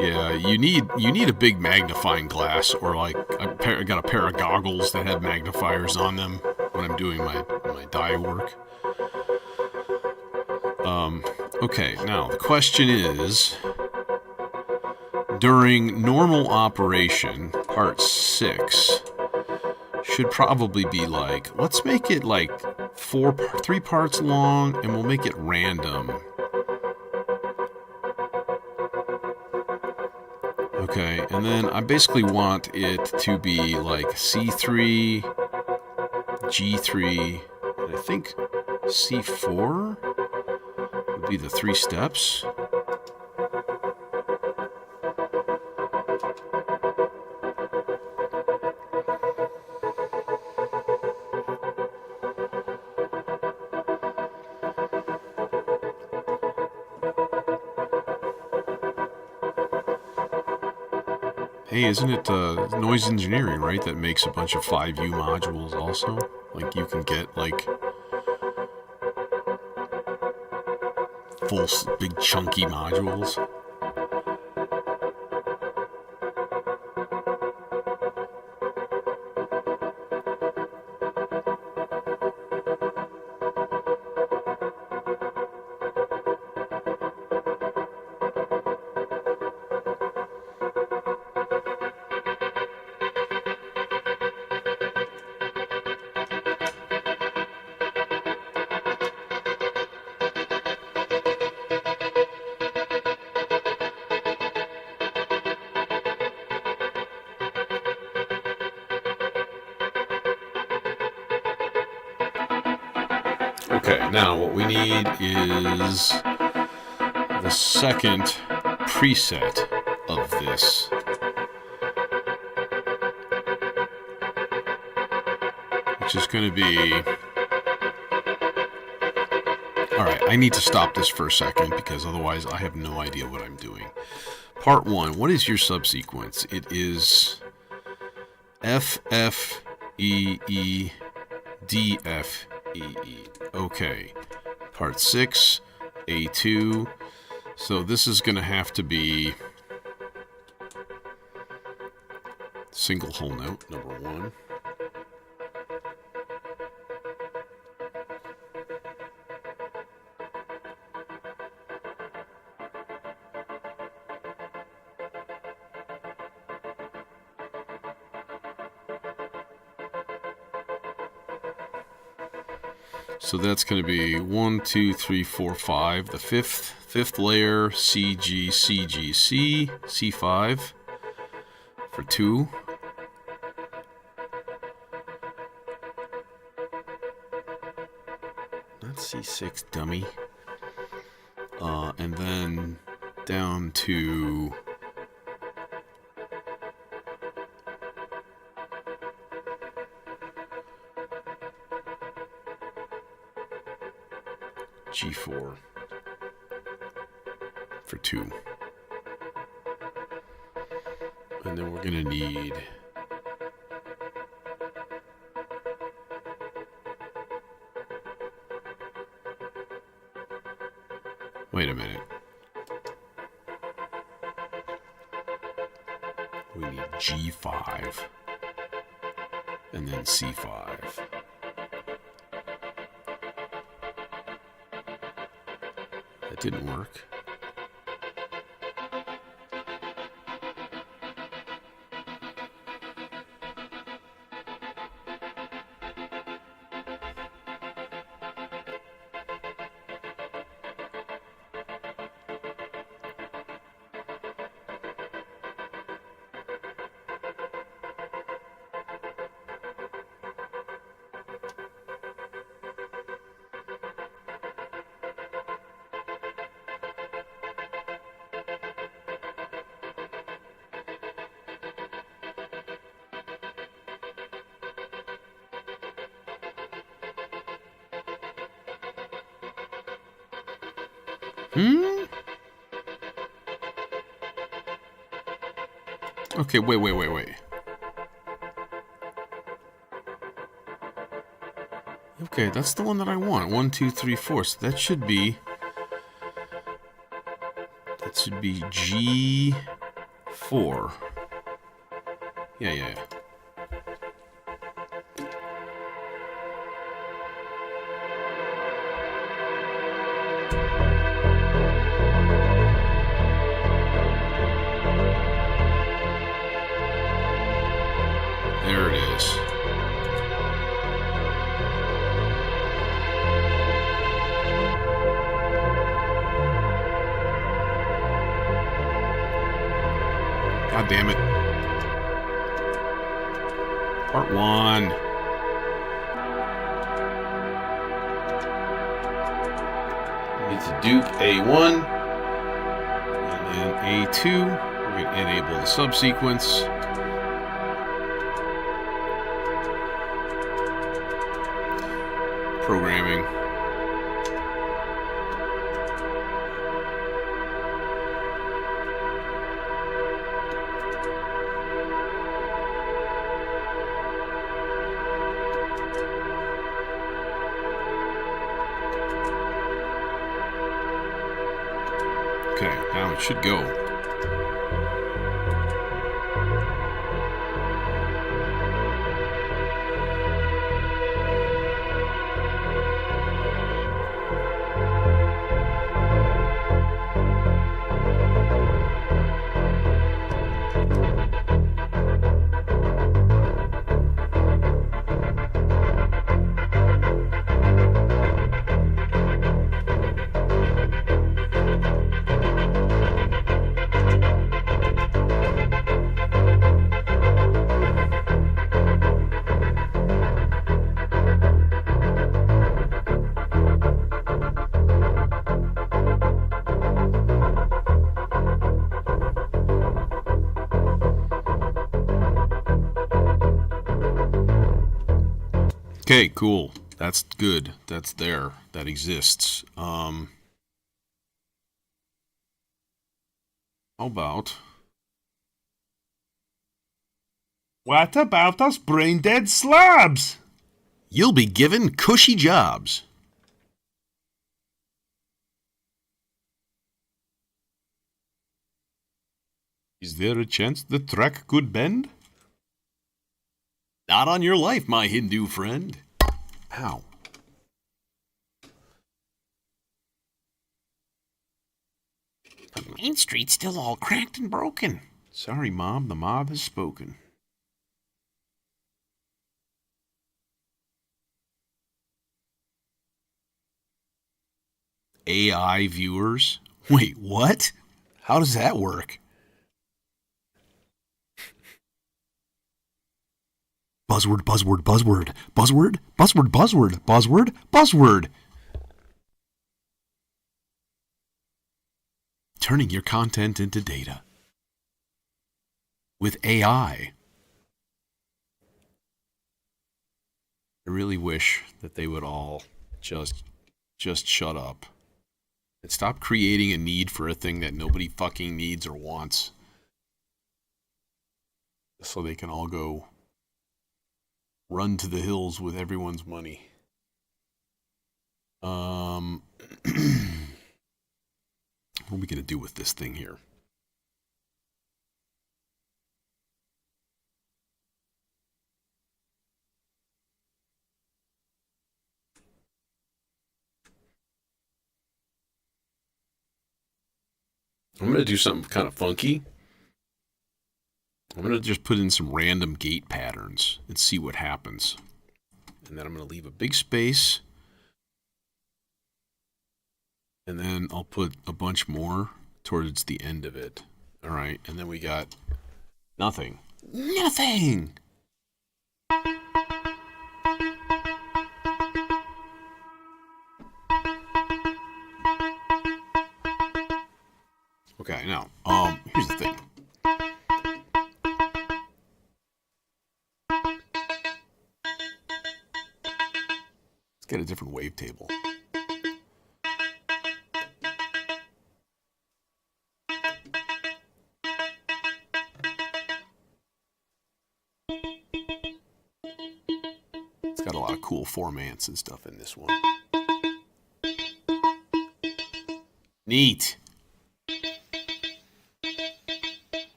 Yeah, you need a big magnifying glass, or like I got a pair of goggles that have magnifiers on them when I'm doing my dye work. Okay, now the question is, during normal operation, part 6 should probably be like, let's make it like 3 parts long, and we'll make it random. Okay, and then I basically want it to be like C3, G3, and I think C4 would be the 3 steps. Hey, isn't it noise engineering, right, that makes a bunch of 5U modules also? Like, you can get, like, full, big, chunky modules. Okay, now what we need is the second preset of this. Which is going to be... Alright, I need to stop this for a second because otherwise I have no idea what I'm doing. Part 1, what is your subsequence? It is F, F, E, E, D, F, E, E. Okay. Part 6, A2. So this is going to have to be single whole note, number 1. So that's going to be 1, 2, 3, 4, 5. The fifth layer, C, G, C, G, C, C5 for 2. Not C6, dummy. And then down to G4 for 2. And then we're going to need wait a minute. We need G5 and then C5. That didn't work. Okay, wait. Okay, that's the one that I want. 1, 2, 3, 4. So that should be G4. Yeah. There it is. God damn it. Part 1. dupe A1, and then A2. We're going to enable the subsequence. Programming. Okay, now it should go. Okay, cool. That's good. That's there. That exists. How about... What about us brain-dead slabs? You'll be given cushy jobs. Is there a chance the track could bend? Not on your life, my Hindu friend. Ow. The main street's still all cracked and broken. Sorry, Mom, the mob has spoken. AI viewers? Wait, what? How does that work? Buzzword, buzzword, buzzword, buzzword, buzzword, buzzword, buzzword, buzzword. Turning your content into data. With AI. I really wish that they would all just shut up. And stop creating a need for a thing that nobody fucking needs or wants. So they can all go run to the hills with everyone's money. What are we going to do with this thing here? I'm going to do something kind of funky. I'm going to just put in some random gate patterns and see what happens. And then I'm going to leave a big space. And then I'll put a bunch more towards the end of it. All right. And then we got nothing. Nothing! Okay, now, here's the thing. Let's get a different wavetable. It's got a lot of cool formants and stuff in this one. Neat.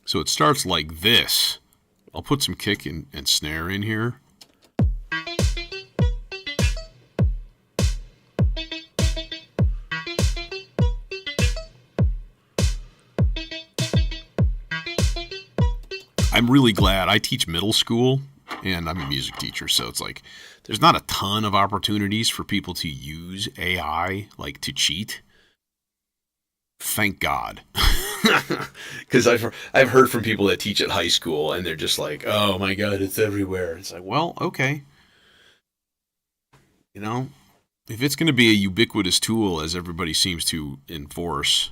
So it starts like this, I'll put some kick and snare in here. I'm really glad I teach middle school, and I'm a music teacher, so it's like there's not a ton of opportunities for people to use AI, like to cheat. Thank God. Because I've heard from people that teach at high school, and they're just like, oh my God, it's everywhere. It's like, well, okay. You know, if it's going to be a ubiquitous tool, as everybody seems to enforce,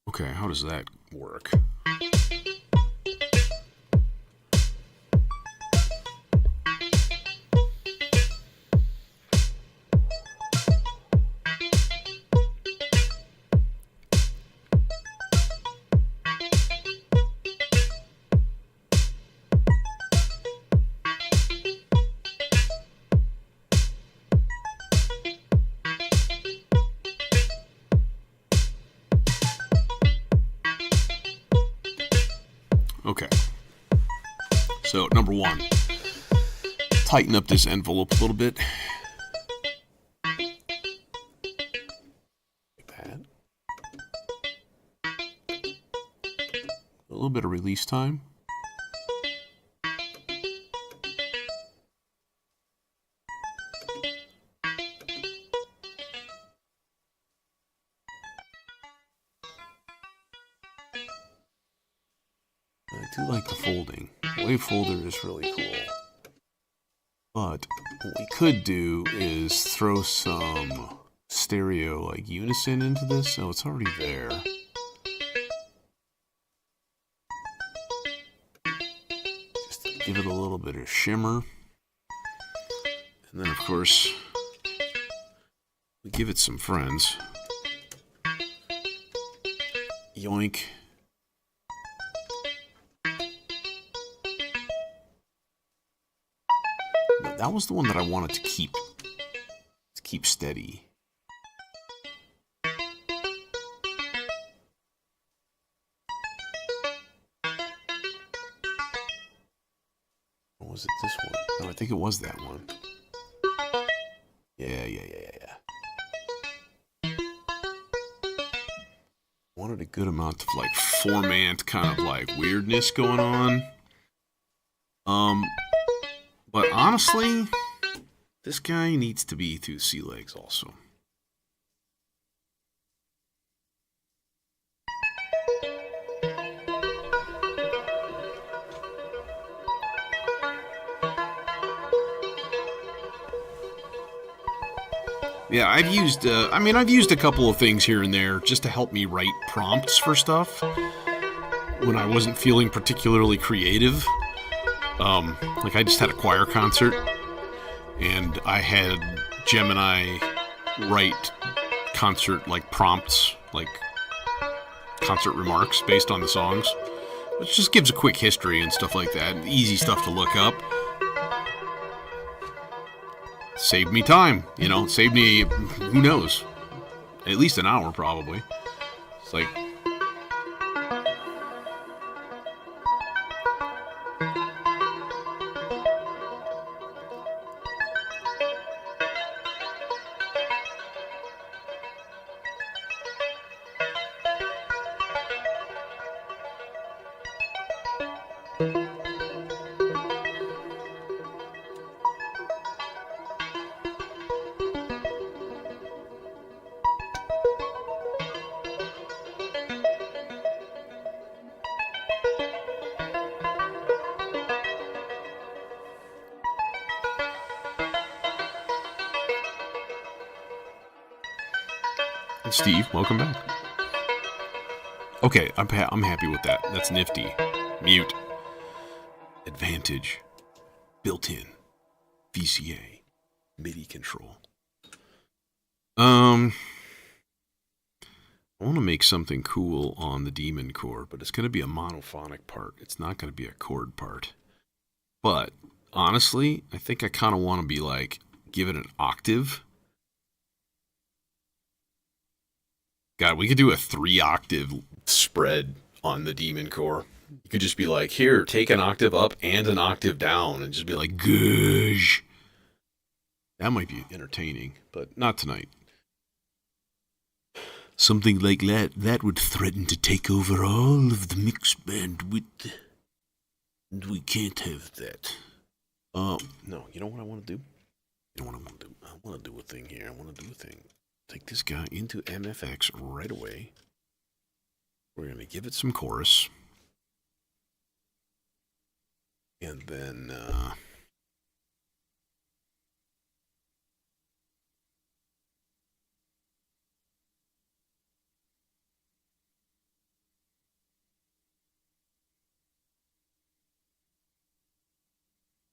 okay, how does that work? Okay. So, number one, tighten up this envelope a little bit. Like that. A little bit of release time. I do like the folding. The wave folder is really cool. But what we could do is throw some stereo, like unison into this. Oh, it's already there. Just to give it a little bit of shimmer. And then, of course, we give it some friends. Yoink. That was the one that I wanted to keep steady. Or was it this one? No, I think it was that one. Yeah. Wanted a good amount of like formant kind of like weirdness going on. But honestly, this guy needs to be through sea legs also. Yeah, I've used a couple of things here and there just to help me write prompts for stuff when I wasn't feeling particularly creative. Like I just had a choir concert, and I had Gemini write concert like prompts, like concert remarks based on the songs, which just gives a quick history and stuff like that. Easy stuff to look up. Saved me time, saved me, who knows, at least an hour probably. It's like, Steve, welcome back. Okay, I'm happy with that. That's nifty. Mute. Advantage. Built in. VCA, MIDI control. I want to make something cool on the demon chord, but it's going to be a monophonic part. It's not going to be a chord part. But honestly, I think I kind of want to be like, give it an octave. God, we could do a 3-octave spread on the demon core. You could just be like, here, take an octave up and an octave down, and just be like, gosh. That might be entertaining, but not tonight. Something like that would threaten to take over all of the mix bandwidth. And we can't have that. No, you know what I want to do? You know what I want to do? I want to do a thing here. I want to do a thing. Take this guy into MFX right away. We're going to give it some chorus. And then,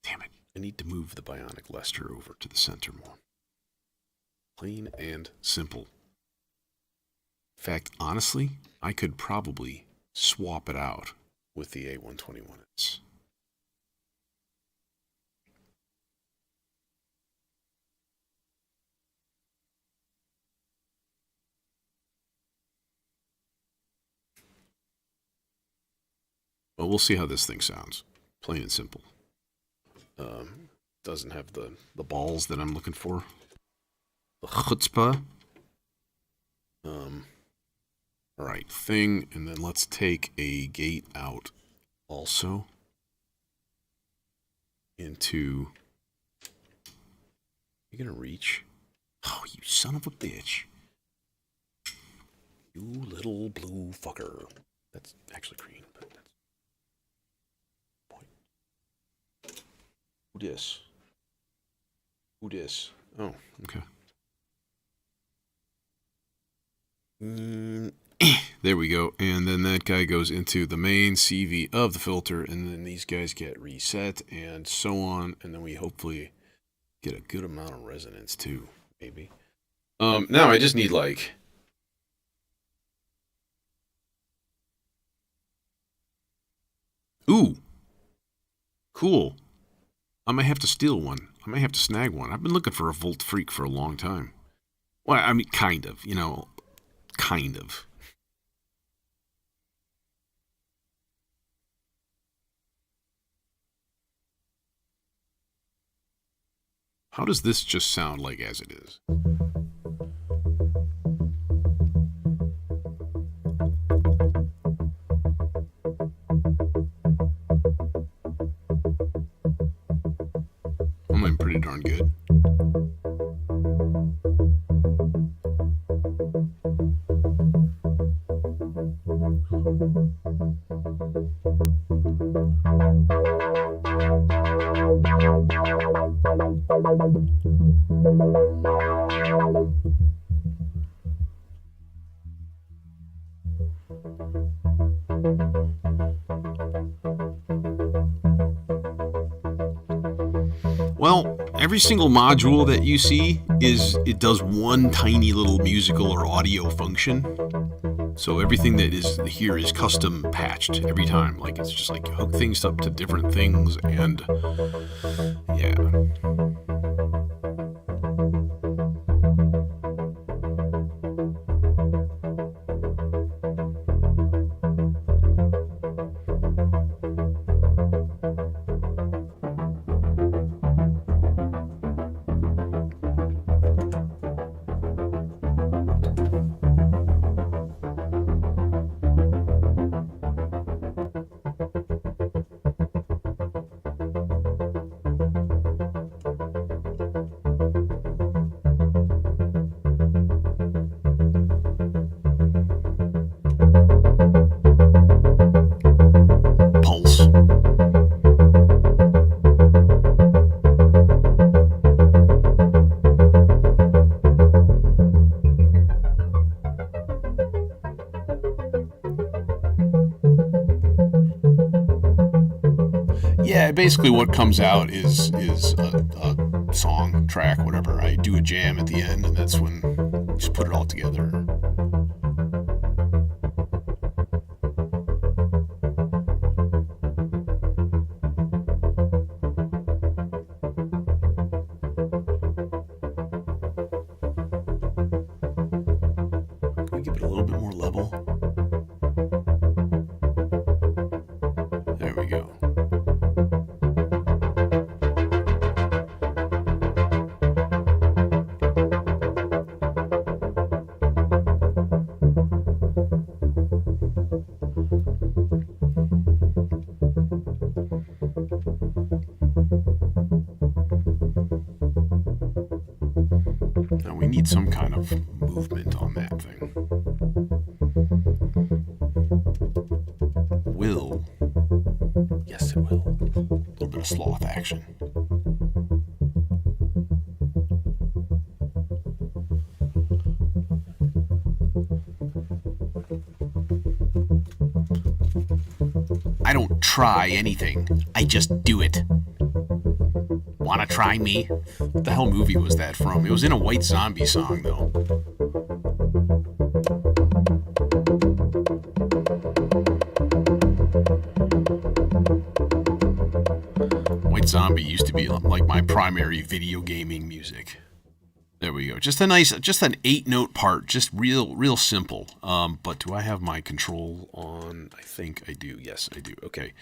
damn it. I need to move the Bionic Lester over to the center more. Plain and simple. In fact, honestly, I could probably swap it out with the A121S. Well, we'll see how this thing sounds. Plain and simple. Doesn't have the balls that I'm looking for. The chutzpah. Alright, thing, and then let's take a gate out also into... You gonna reach? Oh, you son of a bitch. You little blue fucker. That's actually green, but that's... Point. Who dis? Who dis? Oh, okay. There we go. And then that guy goes into the main CV of the filter, and then these guys get reset, and so on, and then we hopefully get a good amount of resonance too, maybe. Now I just need like... Ooh! Cool. I might have to steal one. I might have to snag one. I've been looking for a Volt Freak for a long time. Well, I mean, kind of, you know, kind of. How does this just sound like as it is? I'm pretty darn good. Well, every single module that you see it does one tiny little musical or audio function. So everything that is here is custom patched every time. Like it's just like hook things up to different things, and yeah. Yeah, basically what comes out is a song, track, whatever. I do a jam at the end, and that's when I just put it all together. Can we give it a little bit more level? There we go. Now we need some kind of movement on that thing. Will. Yes, it will. A little bit of sloth action. I don't try anything. I just do it. Wanna try me? What the hell movie was that from? It was in a White Zombie song, though. White Zombie used to be like my primary video gaming music. There we go. Just an 8-note part, just real simple. But do I have my control on? I think I do. Yes, I do. Okay.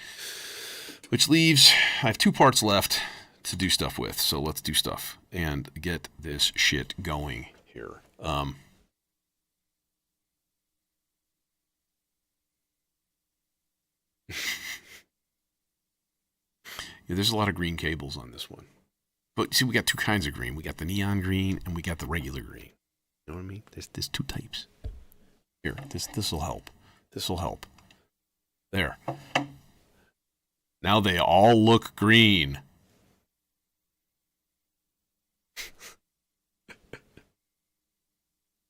Which leaves, I have 2 parts left to do stuff with. So let's do stuff and get this shit going here. Yeah, there's a lot of green cables on this one. But see, we got 2 kinds of green. We got the neon green and we got the regular green. You know what I mean? There's 2 types. Here, this will help. This will help. There. Now they all look green.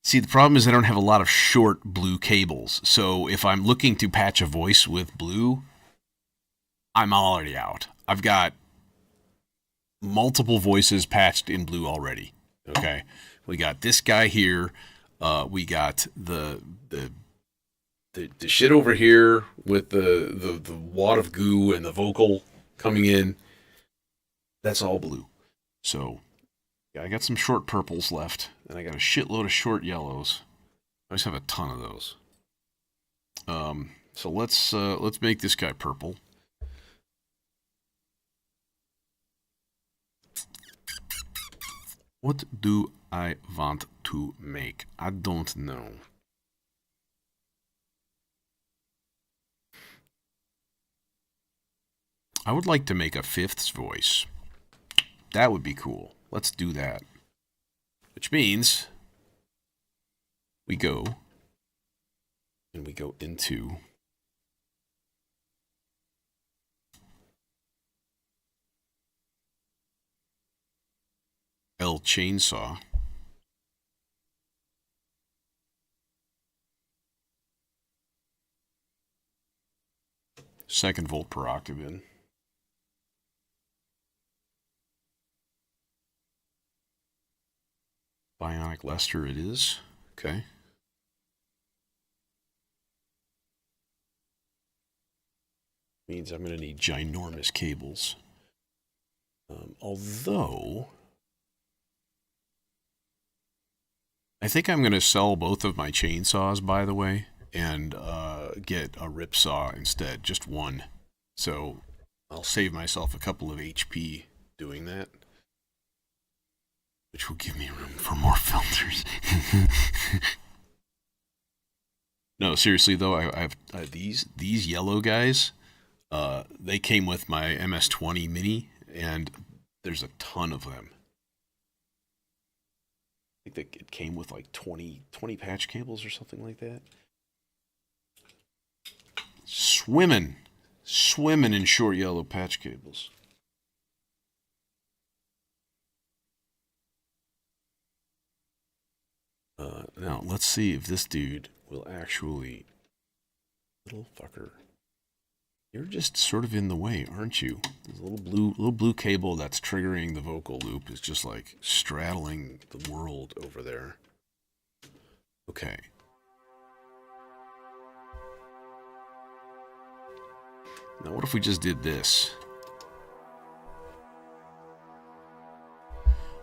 See, the problem is I don't have a lot of short blue cables. So if I'm looking to patch a voice with blue, I'm already out. I've got multiple voices patched in blue already. Okay, we got this guy here. We got the shit over here with the wad of goo and the vocal coming in. That's all blue. So yeah, I got some short purples left, and I got a shitload of short yellows. I just have a ton of those. So let's make this guy purple. What do I want to make? I don't know. I would like to make a 5th voice. That would be cool. Let's do that. Which means we go into L chainsaw. Second volt per octave in. Bionic Lester it is. Okay. Means I'm going to need ginormous cables. Although I think I'm going to sell both of my chainsaws, by the way, and get a rip saw instead, just one. So I'll save myself a couple of HP doing that, which will give me room for more filters. No, seriously though, I have these yellow guys. They came with my MS-20 Mini, and there's a ton of them. I think it came with like 20 patch cables or something like that. Swimming in short yellow patch cables. Now let's see if this dude will actually, little fucker. You're just sort of in the way, aren't you? There's a little blue cable that's triggering the vocal loop is just like straddling the world over there. Okay. Now what if we just did this?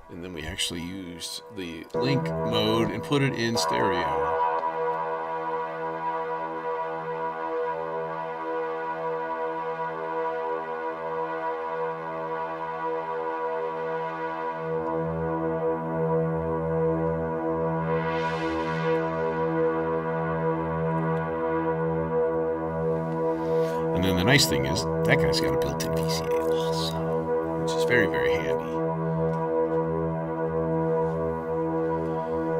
And then we actually used the link mode and put it in stereo. And then the nice thing is, that guy's got a built-in VCA also, which is very, very handy.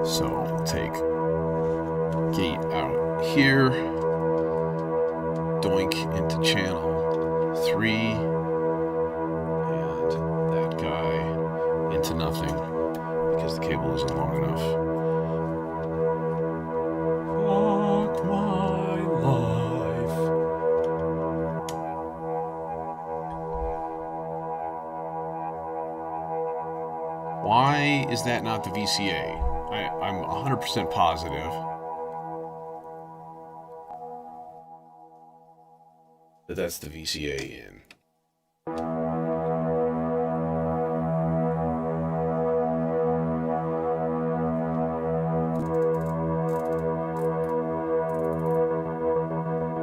So take gate out here, doink into channel 3, and that guy into nothing because the cable isn't long enough. Fuck my life. Why is that not the VCA? I'm 100% positive. That's the VCA in.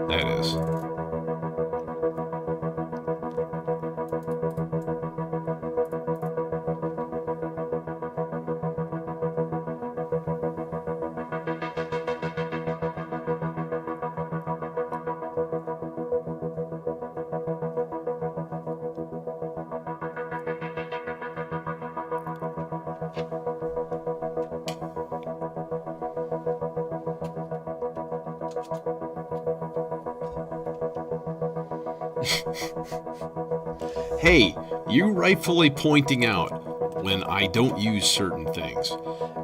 That is. Hey, you rightfully pointing out when I don't use certain things.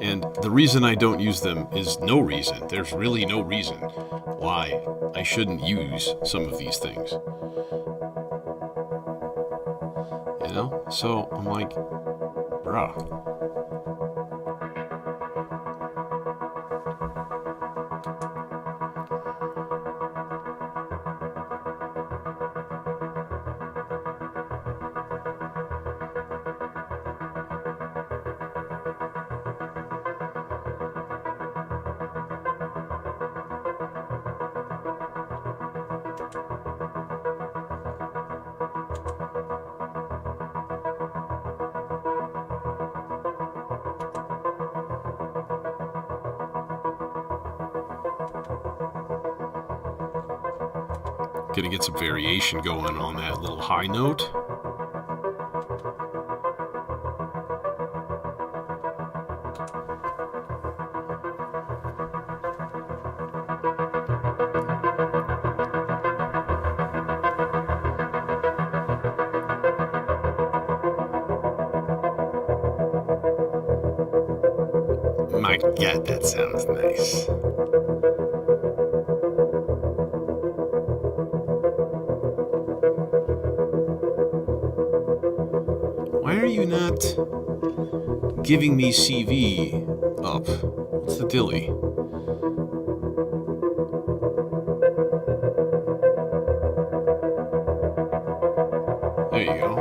And the reason I don't use them is no reason. There's really no reason why I shouldn't use some of these things. You know? So I'm like, bruh. Gonna get some variation going on that little high note. My God, that sounds nice. Why are you not giving me CV up? What's the dilly? There you go.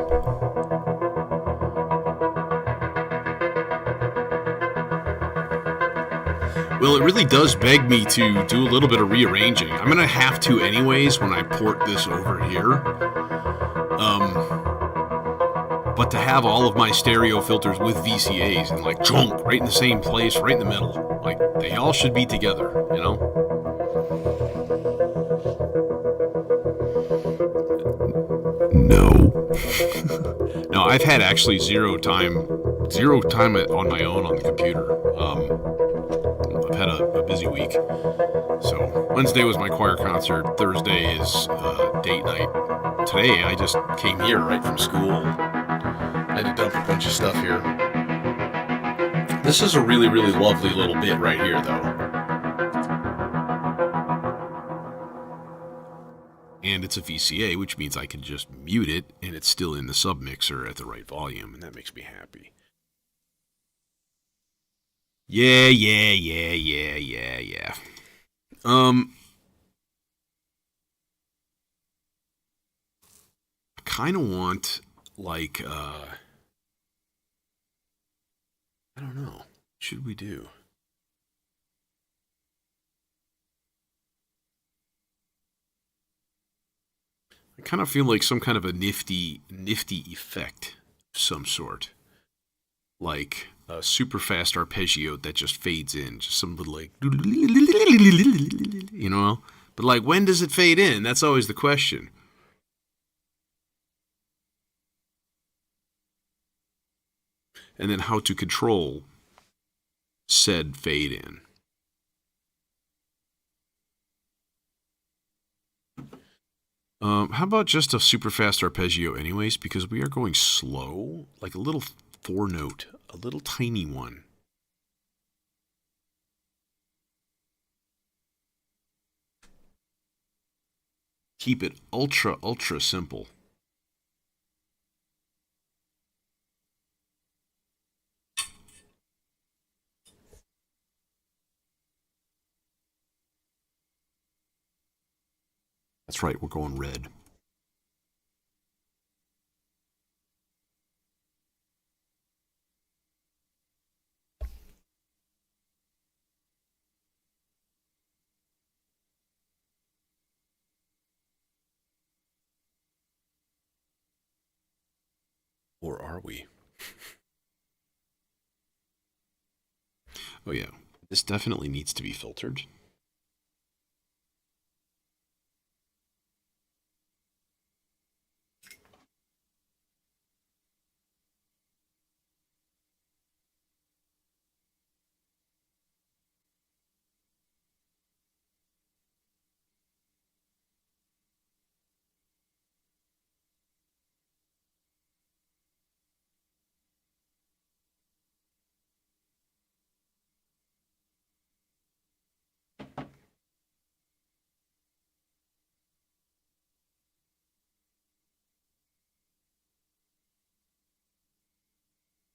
Well, it really does beg me to do a little bit of rearranging. I'm going to have to anyways when I port this over here. But to have all of my stereo filters with VCAs and like junk right in the same place, right in the middle, like they all should be together, you know? No. No, I've had actually zero time on my own on the computer. I've had a busy week. So Wednesday was my choir concert. Thursday is date night. Today I just came here right from school. I had to dump a bunch of stuff here. This is a really, really lovely little bit right here, though. and it's a VCA, which means I can just mute it, and it's still in the submixer at the right volume, and that makes me happy. Yeah. I kind of want, like, I don't know. What should we do? I kind of feel like some kind of a nifty effect of some sort. Like a super fast arpeggio that just fades in. Just some little like, you know? But like, when does it fade in? That's always the question. And then how to control said fade in. How about just a super fast arpeggio anyways? Because we are going slow, like a little 4-note, a little tiny one. Keep it ultra simple. That's right, we're going red. Or are we? Oh yeah, this definitely needs to be filtered.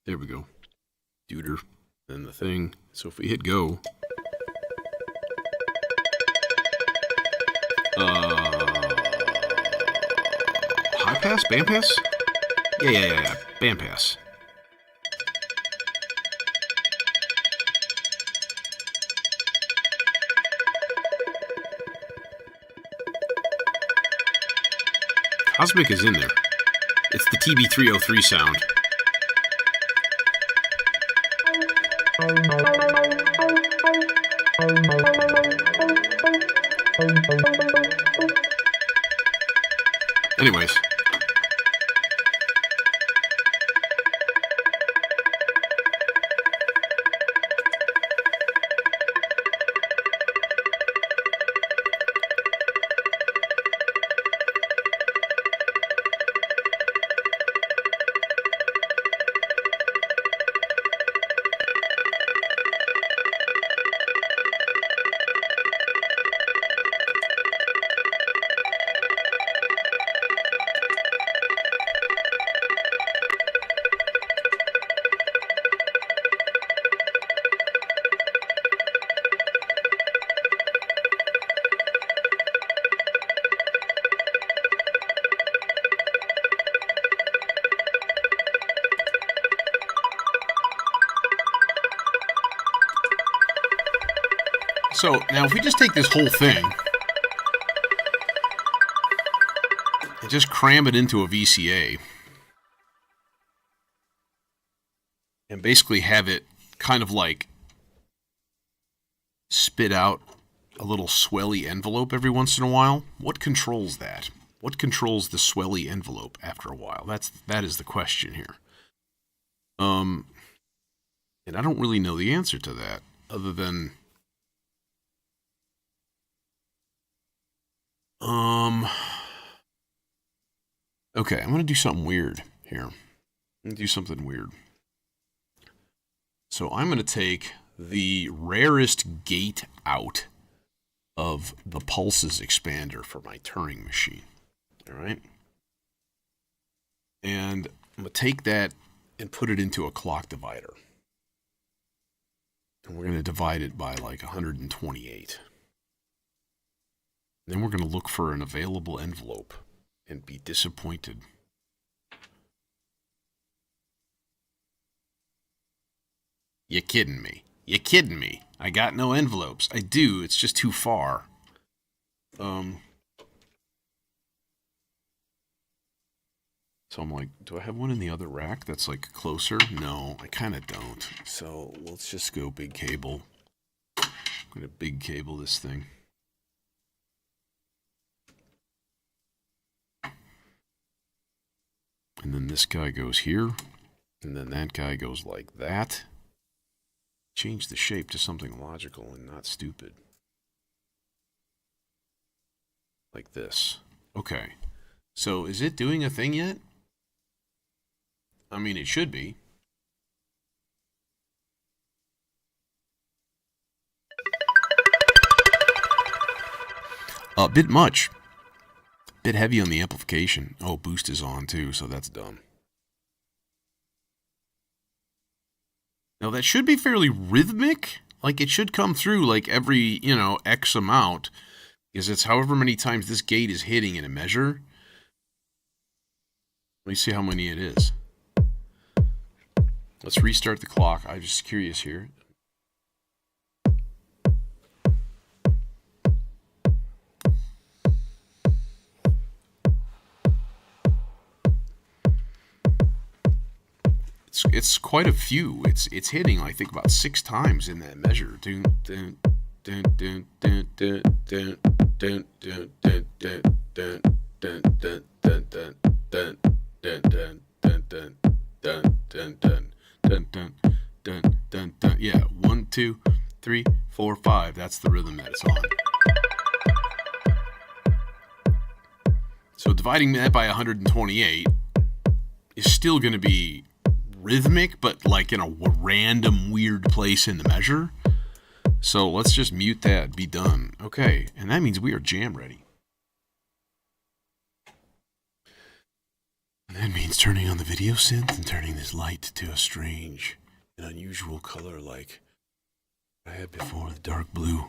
There we go. Deuter, then the thing. So if we hit go, high pass, band pass? Yeah. Band pass. Cosmic is in there. It's the TB303 sound. Anyways. So now if we just take this whole thing and just cram it into a VCA and basically have it kind of like spit out a little swelly envelope every once in a while, what controls that? What controls the swelly envelope after a while? That is the question here. And I don't really know the answer to that other than okay, I'm going to do something weird here. I'm going to do something weird. So I'm going to take the rarest gate out of the pulses expander for my Turing machine. All right. And I'm going to take that and put it into a clock divider. And we're going to divide it by like 128. Then we're going to look for an available envelope and be disappointed. You kidding me? You kidding me? I got no envelopes. I do. It's just too far. So I'm like, do I have one in the other rack that's like closer? No, I kind of don't. So let's just go big cable. I'm going to big cable this thing. And then this guy goes here. And then that guy goes like that. Change the shape to something logical and not stupid. Like this. Okay. So is it doing a thing yet? I mean, it should be. A bit much. Bit heavy on the amplification. Oh, boost is on too, so that's dumb. Now that should be fairly rhythmic. Like it should come through like every, X amount. Because it's however many times this gate is hitting in a measure. Let me see how many it is. Let's restart the clock. I'm just curious here. It's quite a few. It's hitting, I think, about 6 times in that measure. Yeah, 1, 2, 3, 4, 5. That's the rhythm that it's on. So dividing that by 128 is still going to be rhythmic, but like in a random weird place in the measure. So let's just mute that, be done. Okay, and that means we are jam ready. And that means turning on the video synth and turning this light to a strange and unusual color like I had before, the dark blue.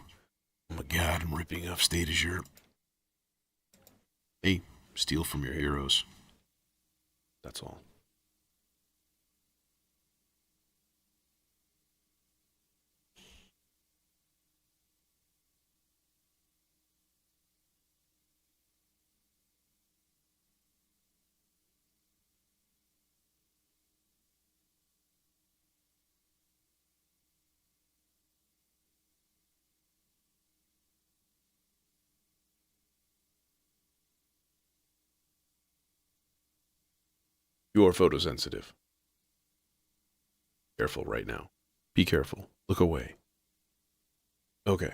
Oh my god, I'm ripping off State Azure. Hey, steal from your heroes. That's all. You are photosensitive. Careful right now. Be careful. Look away. Okay.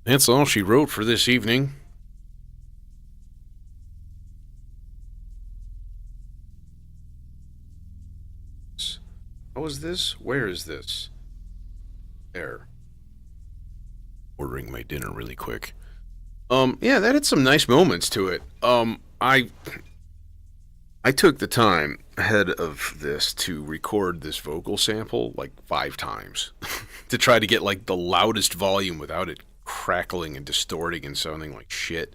That's all she wrote for this evening. How is this? Where is this? There. Ordering my dinner really quick. Yeah, that had some nice moments to it. I took the time ahead of this to record this vocal sample like 5 times to try to get like the loudest volume without it crackling and distorting and sounding like shit.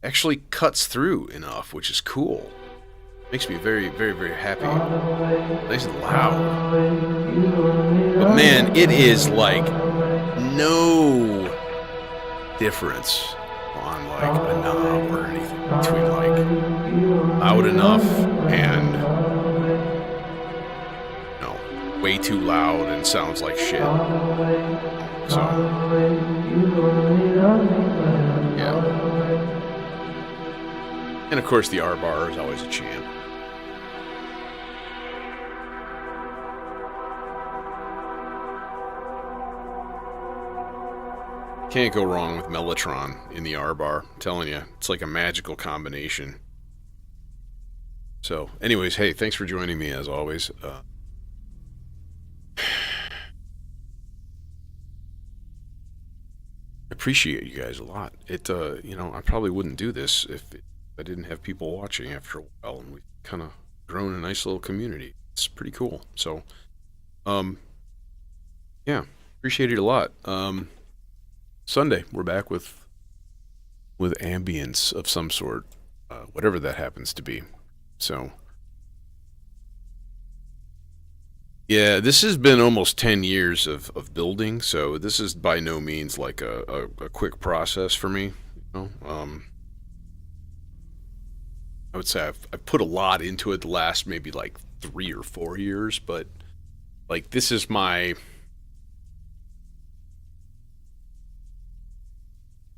Actually cuts through enough, which is cool. Makes me very, very, very happy. Nice and loud. But man, it is like no difference on like a knob or anything between like loud enough and way too loud and sounds like shit. So yeah. And of course the R bar is always a champ. Can't go wrong with Mellotron in the R bar. I'm telling you, it's like a magical combination. So, anyways, hey, thanks for joining me as always. Appreciate you guys a lot. It, I probably wouldn't do this if I didn't have people watching after a while, and we've kind of grown a nice little community. It's pretty cool. So, yeah, appreciate it a lot. Sunday, we're back with ambience of some sort, whatever that happens to be. So, yeah, this has been almost 10 years of building, so this is by no means like a quick process for me. I would say I've put a lot into it the last maybe like 3 or 4 years, but like this is my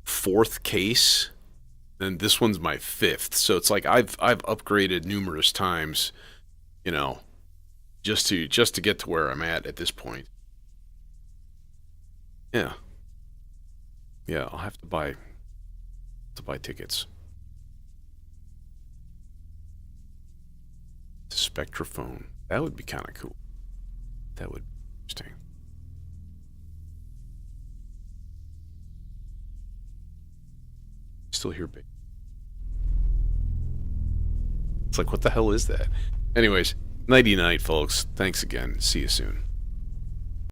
4th case, and this one's my 5th. So it's like I've upgraded numerous times, just to get to where I'm at this point. Yeah. Yeah, I'll have to buy tickets. Spectrophone. That would be kind of cool. That would be interesting. Still hear big. It's like, what the hell is that? Anyways, nighty night, folks. Thanks again. See you soon.